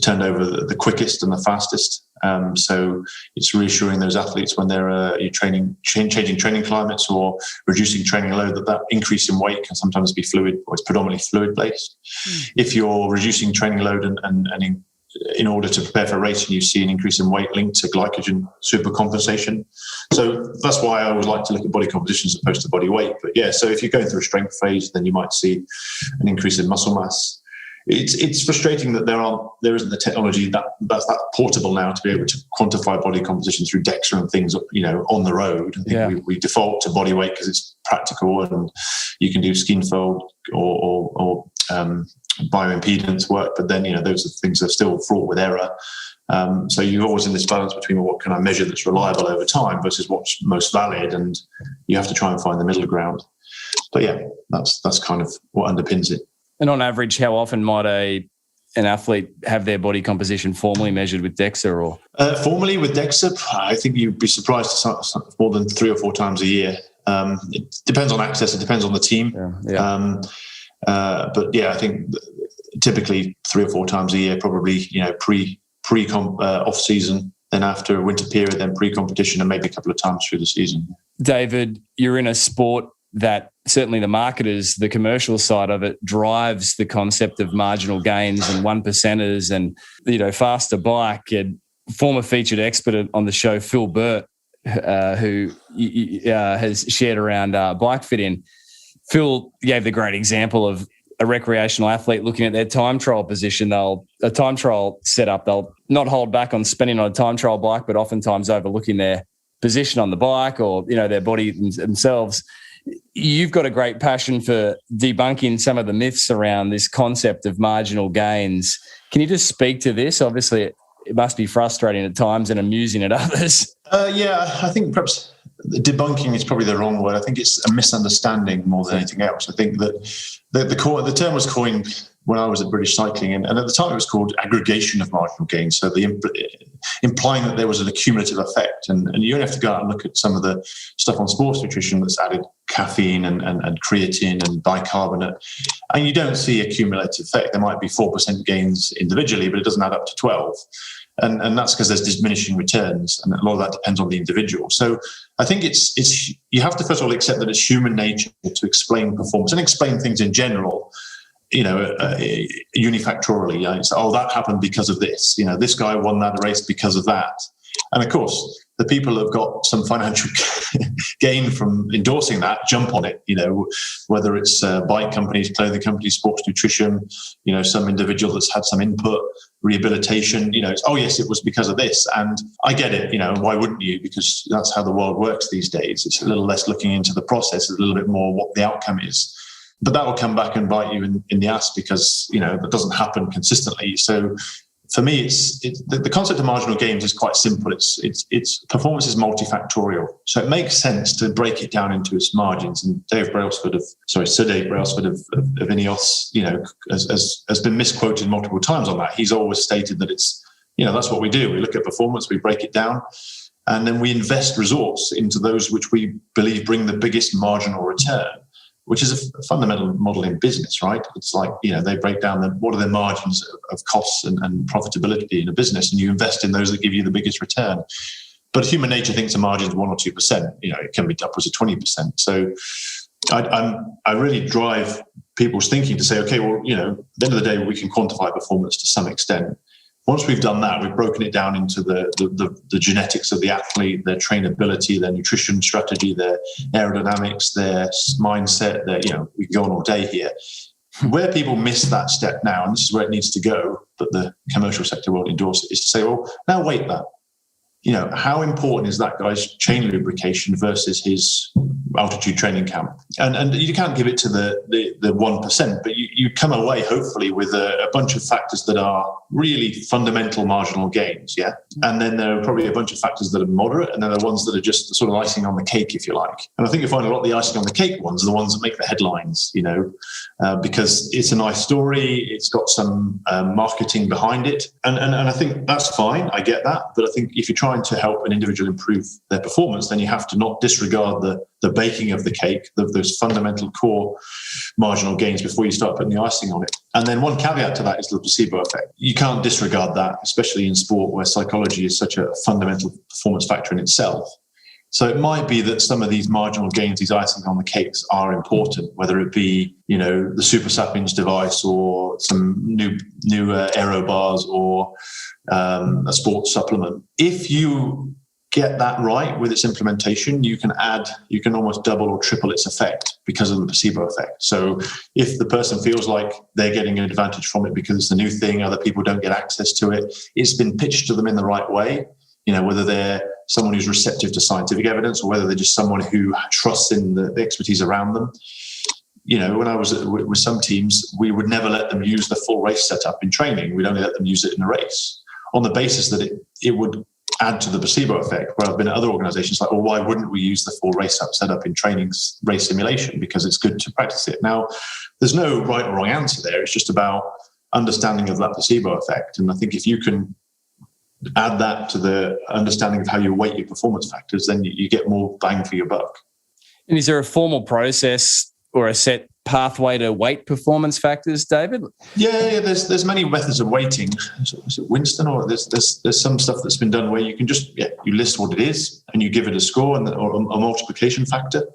turned over the quickest and the fastest. So it's reassuring those athletes when they're changing training climates or reducing training load, that increase in weight can sometimes be fluid, or it's predominantly fluid based. If you're reducing training load and in order to prepare for a race, and you see an increase in weight linked to glycogen supercompensation. So that's why I always like to look at body composition as opposed to body weight. But yeah, so if you're going through a strength phase, then you might see an increase in muscle mass. It's frustrating that there isn't the technology that's that portable now to be able to quantify body composition through Dexa and things, on the road. I think we default to body weight because it's practical, and you can do skin fold or bioimpedance work, but then those are things that are still fraught with error. So you're always in this balance between what can I measure that's reliable over time versus what's most valid, and you have to try and find the middle ground. But yeah, that's kind of what underpins it. And on average, how often might an athlete have their body composition formally measured with Dexa? Or formally with Dexa, I think you'd be surprised to more than 3 or 4 times a year. It depends on access. It depends on the team. But yeah, I think typically 3 or 4 times a year, probably, pre off season, then after a winter period, then pre-competition, and maybe a couple of times through the season. David, you're in a sport that certainly the marketers, the commercial side of it, drives the concept of marginal gains and 1%ers and, faster bike. And former featured expert on the show, Phil Burt, who has shared around bike fit-in. Phil gave the great example of a recreational athlete looking at their time trial position. A time trial setup, they'll not hold back on spinning on a time trial bike, but oftentimes overlooking their position on the bike or, their body themselves. You've got a great passion for debunking some of the myths around this concept of marginal gains. Can you just speak to this? Obviously, it must be frustrating at times and amusing at others. I think perhaps debunking is probably the wrong word. I think it's a misunderstanding more than anything else. I think that the term was coined when I was at British Cycling, and at the time it was called aggregation of marginal gains, so implying that there was an accumulative effect. And you only have to go out and look at some of the stuff on sports nutrition that's added caffeine and creatine and bicarbonate, and you don't see a cumulative effect. There might be 4% gains individually, but it doesn't add up to 12. And that's because there's diminishing returns, and a lot of that depends on the individual. So I think it's you have to first of all accept that it's human nature to explain performance and explain things in general, unifactorially. That happened because of this. This guy won that race because of that. And of course, the people who've got some financial gain from endorsing that jump on it, whether it's bike companies, clothing companies, sports nutrition, some individual that's had some input, rehabilitation, yes, it was because of this. And I get it, why wouldn't you? Because that's how the world works these days. It's a little less looking into the process, a little bit more what the outcome is. But that will come back and bite you in the ass because, that doesn't happen consistently. So for me, the concept of marginal gains is quite simple. It's performance is multifactorial. So it makes sense to break it down into its margins. And Sir Dave Brailsford of Ineos, has been misquoted multiple times on that. He's always stated that it's, that's what we do. We look at performance, we break it down, and then we invest resource into those which we believe bring the biggest marginal return, which is a fundamental model in business, right? It's like, they break down what are the margins of costs and profitability in a business, and you invest in those that give you the biggest return. But human nature thinks a margin is 1 or 2%. It can be upwards of 20%. So I really drive people's thinking to say, okay, well, at the end of the day, we can quantify performance to some extent. Once we've done that, we've broken it down into the genetics of the athlete, their trainability, their nutrition strategy, their aerodynamics, their mindset, we can go on all day here. Where people miss that step now, and this is where it needs to go, but the commercial sector won't endorse it, is to say, well, now wait that. How important is that guy's chain lubrication versus his altitude training camp? And you can't give it to the 1%, but you come away hopefully with a bunch of factors that are really fundamental marginal gains, yeah? And then there are probably a bunch of factors that are moderate, and then there are ones that are just sort of icing on the cake, if you like. And I think you find a lot of the icing on the cake ones are the ones that make the headlines, because it's a nice story, it's got some marketing behind it, and I think that's fine, I get that, but I think if you're trying to help an individual improve their performance, then you have to not disregard the baking of the cake, those fundamental core marginal gains before you start putting the icing on it. And then one caveat to that is the placebo effect. You can't disregard that, especially in sport where psychology is such a fundamental performance factor in itself. So it might be that some of these marginal gains, these icing on the cakes, are important, whether it be, the Super Sapiens device or some new aero bars or a sports supplement. If you get that right with its implementation, you can almost double or triple its effect because of the placebo effect. So if the person feels like they're getting an advantage from it because it's a new thing, other people don't get access to it, it's been pitched to them in the right way, whether they're someone who's receptive to scientific evidence or whether they're just someone who trusts in the expertise around them. When I was with some teams, we would never let them use the full race setup in training. We'd only let them use it in a race on the basis that it would add to the placebo effect, where I've been at other organizations like, well, why wouldn't we use the full race setup in training race simulation? Because it's good to practice it. Now, there's no right or wrong answer there. It's just about understanding of that placebo effect. And I think if you can add that to the understanding of how you weight your performance factors, then you get more bang for your buck. And is there a formal process or a set pathway to weight performance factors, David? Yeah, there's many methods of weighting. Is it Winston, or there's some stuff that's been done where you can just you list what it is and you give it a score or a multiplication factor.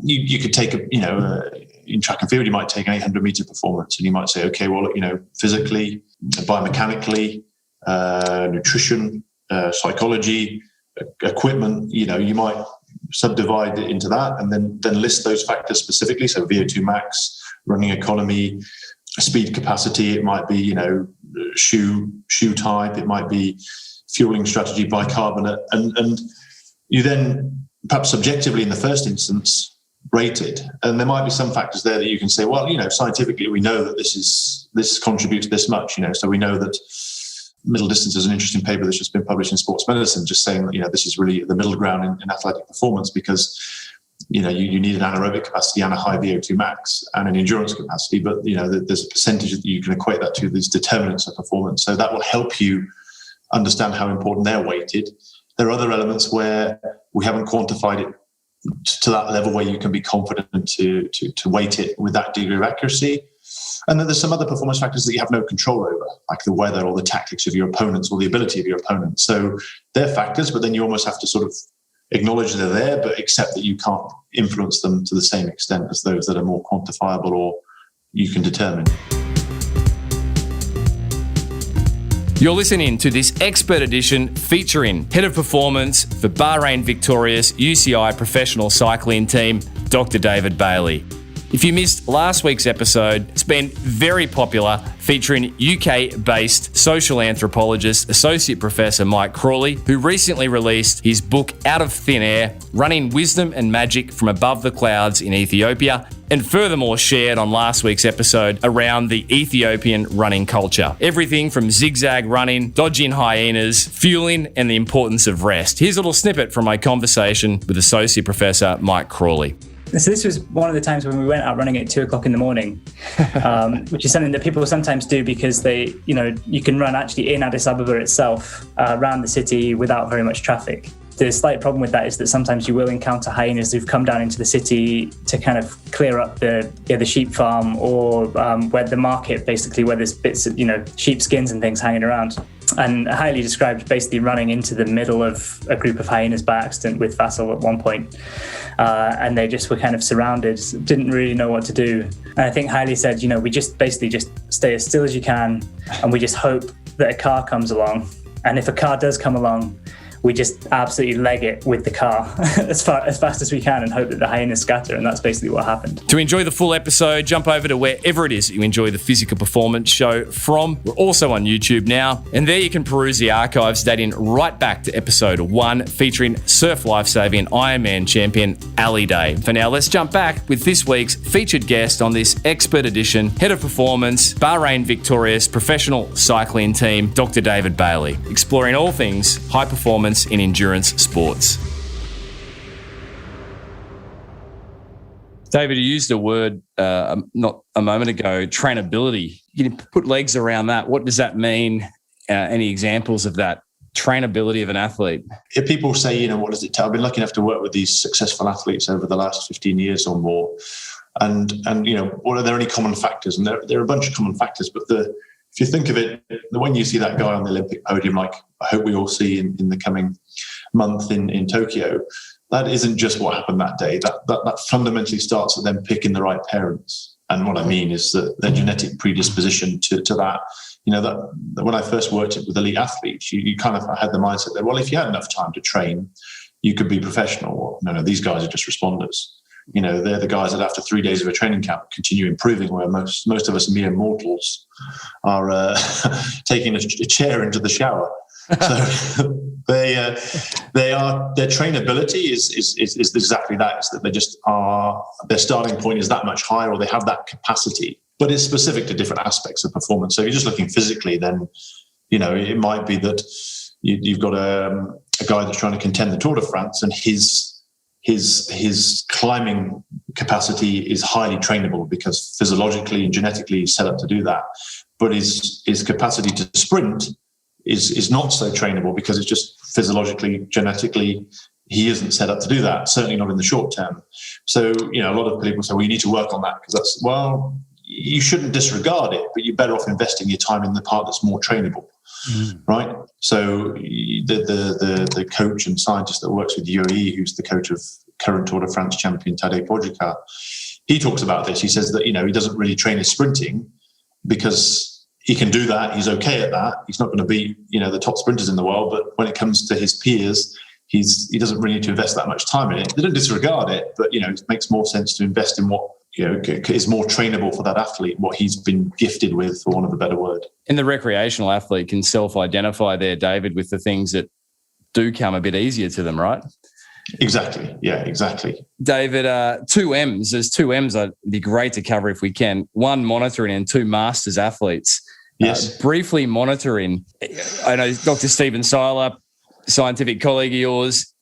You could take in track and field you might take an 800 meter performance and you might say, okay, well, physically, biomechanically, nutrition, psychology, equipment, you might subdivide it into that and then list those factors specifically. So VO2 max, running economy, speed capacity, it might be, shoe type, it might be fueling strategy, bicarbonate, and you then perhaps subjectively in the first instance rate it. And there might be some factors there that you can say, well, scientifically we know that this contributes this much, so we know that middle distance is an interesting paper that's just been published in Sports Medicine, just saying that, this is really the middle ground in athletic performance because, you need an anaerobic capacity and a high VO2 max and an endurance capacity, but, there's a percentage that you can equate that to these determinants of performance. So that will help you understand how important they're weighted. There are other elements where we haven't quantified it to that level where you can be confident to weight it with that degree of accuracy. And then there's some other performance factors that you have no control over, like the weather or the tactics of your opponents or the ability of your opponents. So they're factors, but then you almost have to sort of acknowledge they're there, but accept that you can't influence them to the same extent as those that are more quantifiable or you can determine. You're listening to this expert edition featuring Head of Performance for Bahrain victorious UCI professional cycling team, Dr. David Bailey. If you missed last week's episode, it's been very popular, featuring UK-based social anthropologist, Associate Professor Mike Crawley, who recently released his book Out of Thin Air, Running Wisdom and Magic from Above the Clouds in Ethiopia, and furthermore shared on last week's episode around the Ethiopian running culture. Everything from zigzag running, dodging hyenas, fueling, and the importance of rest. Here's a little snippet from my conversation with Associate Professor Mike Crawley. So this was one of the times when we went out running at 2:00 in the morning, which is something that people sometimes do because they, you can run actually in Addis Ababa itself, around the city without very much traffic. The slight problem with that is that sometimes you will encounter hyenas who've come down into the city to kind of clear up the sheep farm or where the market, basically, where there's bits of, sheep skins and things hanging around. And Hailey described basically running into the middle of a group of hyenas by accident with Vassal at one point. And they just were kind of surrounded, didn't really know what to do. And I think Hailey said, we just stay as still as you can. And we just hope that a car comes along. And if a car does come along, we just absolutely leg it with the car as fast as we can and hope that the hyenas scatter, and that's basically what happened. To enjoy the full episode, jump over to wherever it is that you enjoy the Physical Performance Show from. We're also on YouTube now, and there you can peruse the archives dating right back to episode 1, featuring surf lifesaving Ironman champion Ali Day. For now, let's jump back with this week's featured guest on this expert edition, Head of Performance, Bahrain victorious professional cycling team, Dr. David Bailey, exploring all things high performance in endurance sports. David, you used a word not a moment ago, trainability. You can put legs around that. What does that mean? Any examples of that trainability of an athlete? If people say, what does it tell? I've been lucky enough to work with these successful athletes over the last 15 years or more. And what are there any common factors? And there are a bunch of common factors, but if you think of it, when you see that guy on the Olympic podium, like I hope we all see in the coming month in Tokyo, that isn't just what happened that day. That fundamentally starts with them picking the right parents. And what I mean is that their genetic predisposition to that. That when I first worked with elite athletes, you kind of had the mindset that, well, if you had enough time to train, you could be professional. No, these guys are just responders. They're the guys that after 3 days of a training camp continue improving, where most of us mere mortals are taking a chair into the shower. So their trainability is exactly that. It's that they just their starting point is that much higher, or they have that capacity. But it's specific to different aspects of performance. So if you're just looking physically, then it might be that you've got a guy that's trying to contend the Tour de France, and his climbing capacity is highly trainable because physiologically and genetically he's set up to do that. But his capacity to sprint is not so trainable because it's just physiologically, genetically, he isn't set up to do that, certainly not in the short term. So, a lot of people say, well, you need to work on that because you shouldn't disregard it, but you're better off investing your time in the part that's more trainable, right? So the coach and scientist that works with UAE, who's the coach of current Tour de France champion Tadej Pogačar, he talks about this. He says that, he doesn't really train his sprinting because he can do that. He's okay at that. He's not going to beat, the top sprinters in the world. But when it comes to his peers, he doesn't really need to invest that much time in it. They don't disregard it, but, it makes more sense to invest in what, is more trainable for that athlete, what he's been gifted with, for want of a better word. And the recreational athlete can self-identify there, David, with the things that do come a bit easier to them, right? Exactly. Yeah, exactly. David, 2 M's. There's 2 M's I'd be great to cover if we can. 1, monitoring, and 2, masters athletes. Yes. Briefly monitoring. I know Dr. Stephen Seiler, scientific colleague of yours,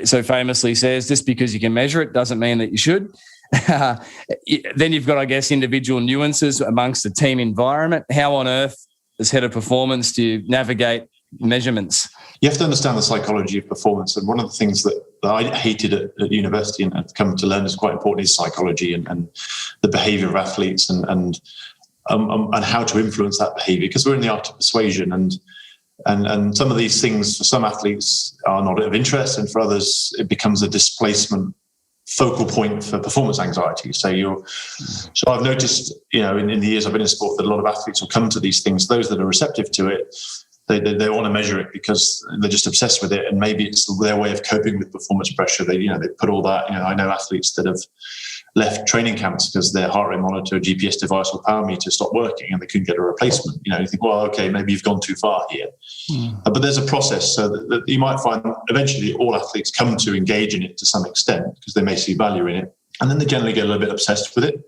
so famously says, just because you can measure it doesn't mean that you should. Then you've got, I guess, individual nuances amongst the team environment. How on earth, as head of performance, do you navigate measurements? You have to understand the psychology of performance. And one of the things that I hated at university and have come to learn is quite important is psychology and the behavior of athletes and how to influence that behavior, because we're in the art of persuasion. And some of these things for some athletes are not of interest, and for others it becomes a displacement focal point for performance anxiety. So I've noticed, in the years I've been in sport, that a lot of athletes will come to these things. Those that are receptive to it, they want to measure it because they're just obsessed with it, and maybe it's their way of coping with performance pressure. They put all that. I know athletes that have left training camps because their heart rate monitor, GPS device, or power meter stopped working, and they couldn't get a replacement. You think, well, okay, maybe you've gone too far here. But there's a process, so that you might find eventually all athletes come to engage in it to some extent because they may see value in it, and then they generally get a little bit obsessed with it.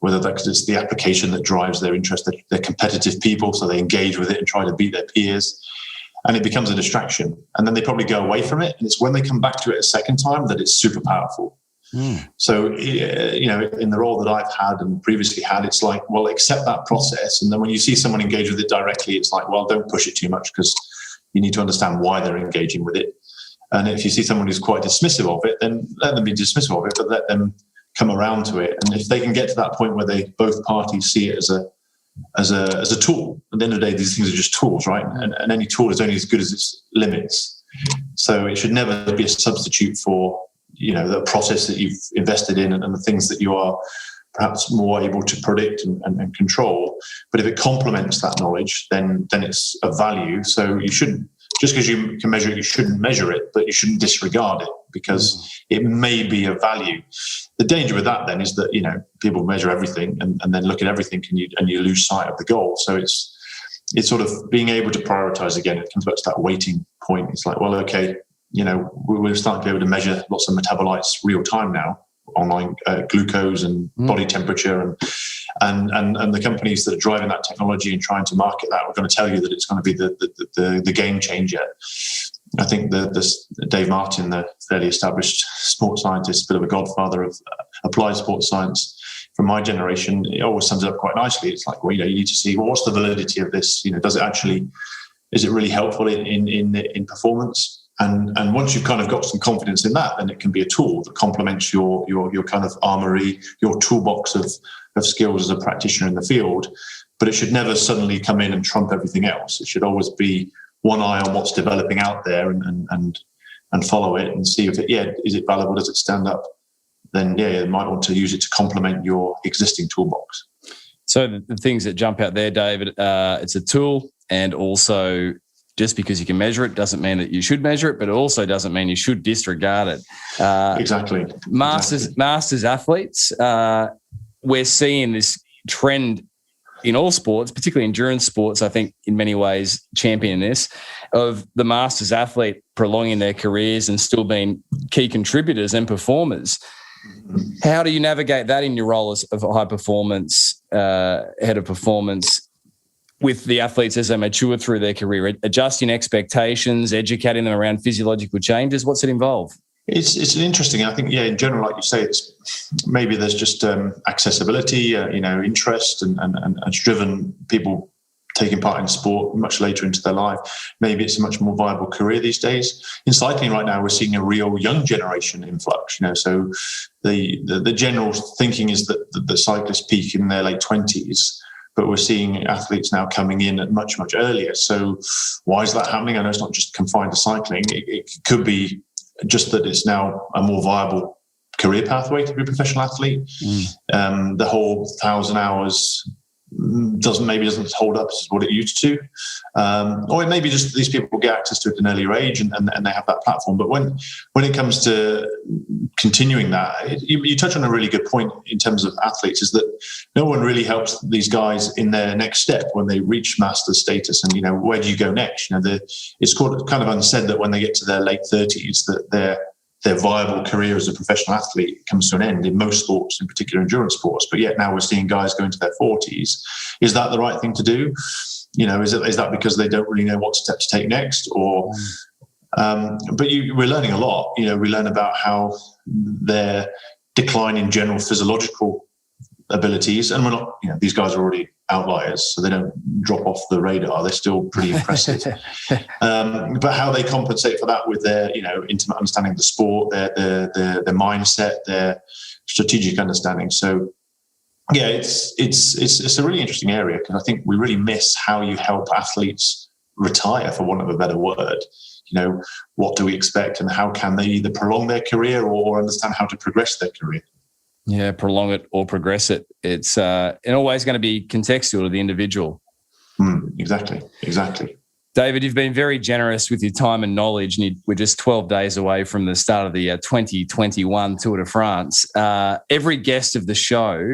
Whether that's it's the application that drives their interest, they're competitive people, so they engage with it and try to beat their peers, and it becomes a distraction. And then they probably go away from it, and it's when they come back to it a second time that it's super powerful. So, in the role that I've had and previously had, it's like, well, accept that process. And then when you see someone engage with it directly, it's like, well, don't push it too much because you need to understand why they're engaging with it. And if you see someone who's quite dismissive of it, then let them be dismissive of it, but let them come around to it. And if they can get to that point where both parties see it as a tool, at the end of the day, these things are just tools, right? And any tool is only as good as its limits. So it should never be a substitute for the process that you've invested in and the things that you are perhaps more able to predict and control. But if it complements that knowledge, then it's of value. So you shouldn't, just because you can measure it, you shouldn't measure it, but you shouldn't disregard it because it may be of value. The danger with that then is that, people measure everything and then look at everything and you lose sight of the goal. So it's sort of being able to prioritize again. It comes back to that weighting point. It's like, well, okay, we're starting to be able to measure lots of metabolites real time now, online glucose and body temperature, and the companies that are driving that technology and trying to market that are going to tell you that it's going to be the game changer. I think Dave Martin, the fairly established sports scientist, a bit of a godfather of applied sports science from my generation, it always sums it up quite nicely. It's like, well, you need to see, well, what's the validity of this? Is it really helpful in performance? And once you've kind of got some confidence in that, then it can be a tool that complements your kind of armory, your toolbox of skills as a practitioner in the field. But it should never suddenly come in and trump everything else. It should always be one eye on what's developing out there and follow it and see if is it valuable? Does it stand up? Then you might want to use it to complement your existing toolbox. So the things that jump out there, David, it's a tool, and also just because you can measure it doesn't mean that you should measure it, but it also doesn't mean you should disregard it. Exactly. Masters athletes, we're seeing this trend in all sports, particularly endurance sports, I think in many ways championing this, of the masters athlete prolonging their careers and still being key contributors and performers. How do you navigate that in your role as a high performance head of performance with the athletes as they mature through their career, adjusting expectations, educating them around physiological changes? What's it involve? It's interesting. I think, in general, like you say, it's maybe there's just accessibility, interest, and it's driven people taking part in sport much later into their life. Maybe it's a much more viable career these days. In cycling right now, we're seeing a real young generation influx. So the general thinking is that the cyclists peak in their late 20s, but we're seeing athletes now coming in at much, much earlier. So why is that happening? I know it's not just confined to cycling. It could be just that it's now a more viable career pathway to be a professional athlete. The whole 1,000 hours doesn't hold up as what it used to, or it may be just these people get access to it at an earlier age and they have that platform. But when it comes to continuing that, you touch on a really good point in terms of athletes, is that no one really helps these guys in their next step when they reach master status. And where do you go next? It's kind of unsaid that when they get to their late 30s, that their viable career as a professional athlete comes to an end in most sports, in particular endurance sports. But yet now we're seeing guys go into their 40s. Is that the right thing to do? Is that because they don't really know what step to take next? Or, but we're learning a lot. We learn about how their decline in general physiological abilities, and we're not, these guys are already outliers, so they don't drop off the radar. They're still pretty impressive. But how they compensate for that with their, intimate understanding of the sport, their mindset, their strategic understanding. So, yeah, it's a really interesting area, because I think we really miss how you help athletes retire, for want of a better word. What do we expect, and how can they either prolong their career or understand how to progress their career? Yeah, prolong it or progress it. It's always going to be contextual to the individual. Exactly. David, you've been very generous with your time and knowledge, and we're just 12 days away from the start of the 2021 Tour de France. Every guest of the show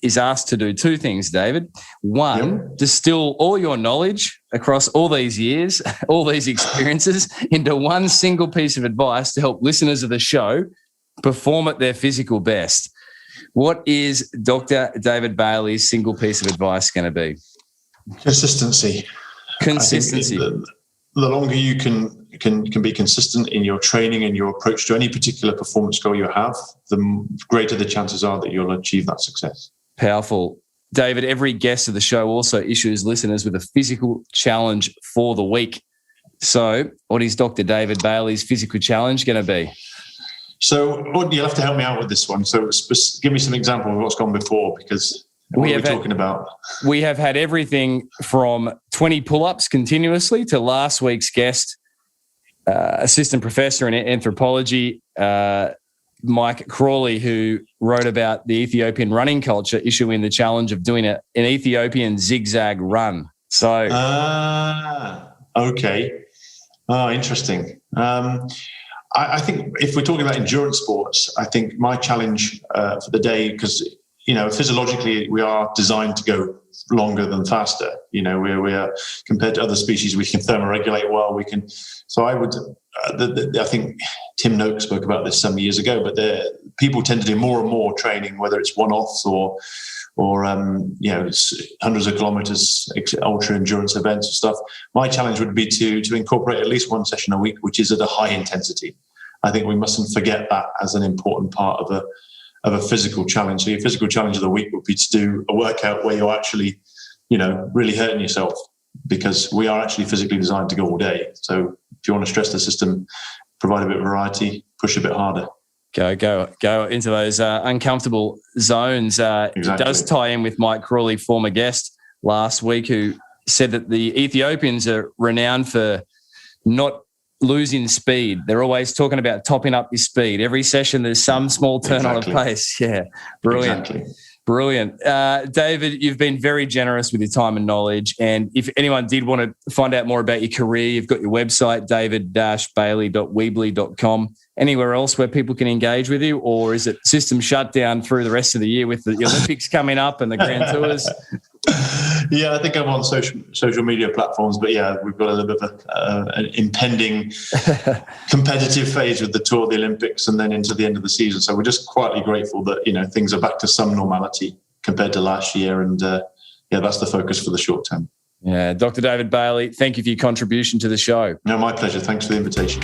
is asked to do two things, David. One, distill all your knowledge across all these years, all these experiences, into one single piece of advice to help listeners of the show perform at their physical best. What is Dr. David Bailey's single piece of advice going to be? Consistency. The longer you can be consistent in your training and your approach to any particular performance goal you have, the greater the chances are that you'll achieve that success. Powerful. David, every guest of the show also issues listeners with a physical challenge for the week. So what is Dr. David Bailey's physical challenge going to be? So you'll have to help me out with this one. So give me some example of what's gone before, because what are we talking about? We have had everything from 20 pull-ups continuously to last week's guest, assistant professor in anthropology, Mike Crawley, who wrote about the Ethiopian running culture, issuing the challenge of doing an Ethiopian zigzag run. So, okay. Oh, interesting. I think if we're talking about endurance sports, I think my challenge for the day, because, physiologically we are designed to go longer than faster. We are, compared to other species, we can thermoregulate well. So I think Tim Noakes spoke about this some years ago, but people tend to do more and more training, whether it's one-offs or it's hundreds of kilometers, ultra endurance events and stuff. My challenge would be to incorporate at least one session a week, which is at a high intensity. I think we mustn't forget that as an important part of a physical challenge. So your physical challenge of the week would be to do a workout where you're actually, really hurting yourself, because we are actually physically designed to go all day. So if you want to stress the system, provide a bit of variety, push a bit harder. Go into those uncomfortable zones. Exactly. It does tie in with Mike Crawley, former guest last week, who said that the Ethiopians are renowned for not losing speed. They're always talking about topping up your speed. Every session there's some small turn on of pace. Yeah, brilliant. Exactly. Brilliant. David, you've been very generous with your time and knowledge. And if anyone did want to find out more about your career, you've got your website, david-bailey.weebly.com. Anywhere else where people can engage with you, or is it system shutdown through the rest of the year with the Olympics coming up and the Grand Tours? Yeah, I think I'm on social media platforms, but yeah, we've got a little bit of an impending competitive phase with the Tour, the Olympics, and then into the end of the season. So we're just quietly grateful that, things are back to some normality compared to last year. And that's the focus for the short term. Yeah. Dr. David Bailey, thank you for your contribution to the show. No, my pleasure. Thanks for the invitation.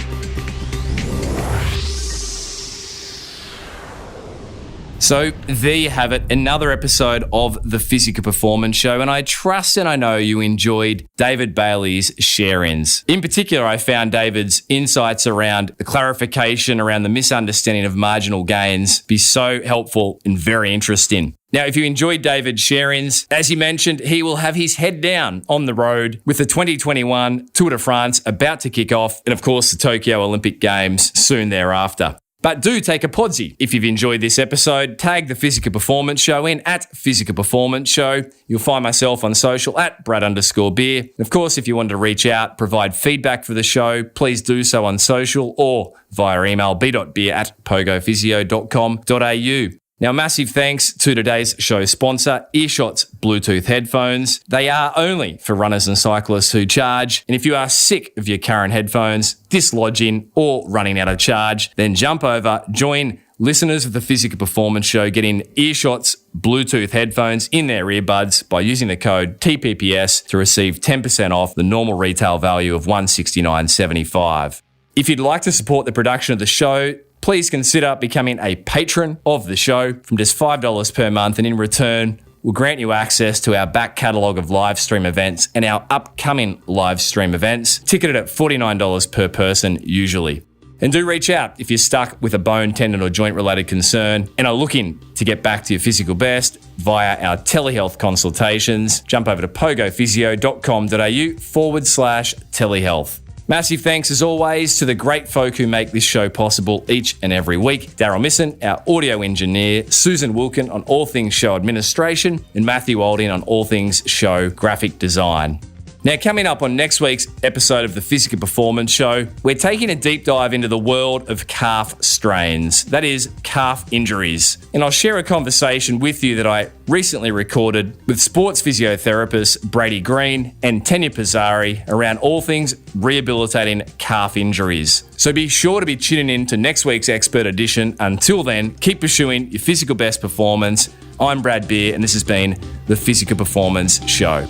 So there you have it, another episode of the Physical Performance Show, and I trust and I know you enjoyed David Bailey's share-ins. In particular, I found David's insights around the clarification around the misunderstanding of marginal gains be so helpful and very interesting. Now, if you enjoyed David's share-ins, as he mentioned, he will have his head down on the road with the 2021 Tour de France about to kick off, and of course the Tokyo Olympic Games soon thereafter. But do take a podsy. If you've enjoyed this episode, tag the Physical Performance Show in at Physical Performance Show. You'll find myself on social at Brad_beer. And of course, if you want to reach out, provide feedback for the show, please do so on social or via email b.beer@pogophysio.com.au. Now, massive thanks to today's show sponsor, Earshot's Bluetooth headphones. They are only for runners and cyclists who charge. And if you are sick of your current headphones, dislodging or running out of charge, then jump over, join listeners of the Physical Performance Show getting Earshot's Bluetooth headphones in their earbuds by using the code TPPS to receive 10% off the normal retail value of $169.75. If you'd like to support the production of the show, please consider becoming a patron of the show from just $5 per month, and in return, we'll grant you access to our back catalogue of live stream events and our upcoming live stream events, ticketed at $49 per person usually. And do reach out if you're stuck with a bone, tendon or joint related concern and are looking to get back to your physical best via our telehealth consultations. Jump over to pogophysio.com.au/telehealth. Massive thanks, as always, to the great folk who make this show possible each and every week. Daryl Misson, our audio engineer, Susan Wilkin on all things show administration, and Matthew Olding on all things show graphic design. Now, coming up on next week's episode of the Physical Performance Show, we're taking a deep dive into the world of calf strains, that is, calf injuries. And I'll share a conversation with you that I recently recorded with sports physiotherapist Brady Green and Tanya Pizzari around all things rehabilitating calf injuries. So be sure to be tuning in to next week's expert edition. Until then, keep pursuing your physical best performance. I'm Brad Beer, and this has been the Physical Performance Show.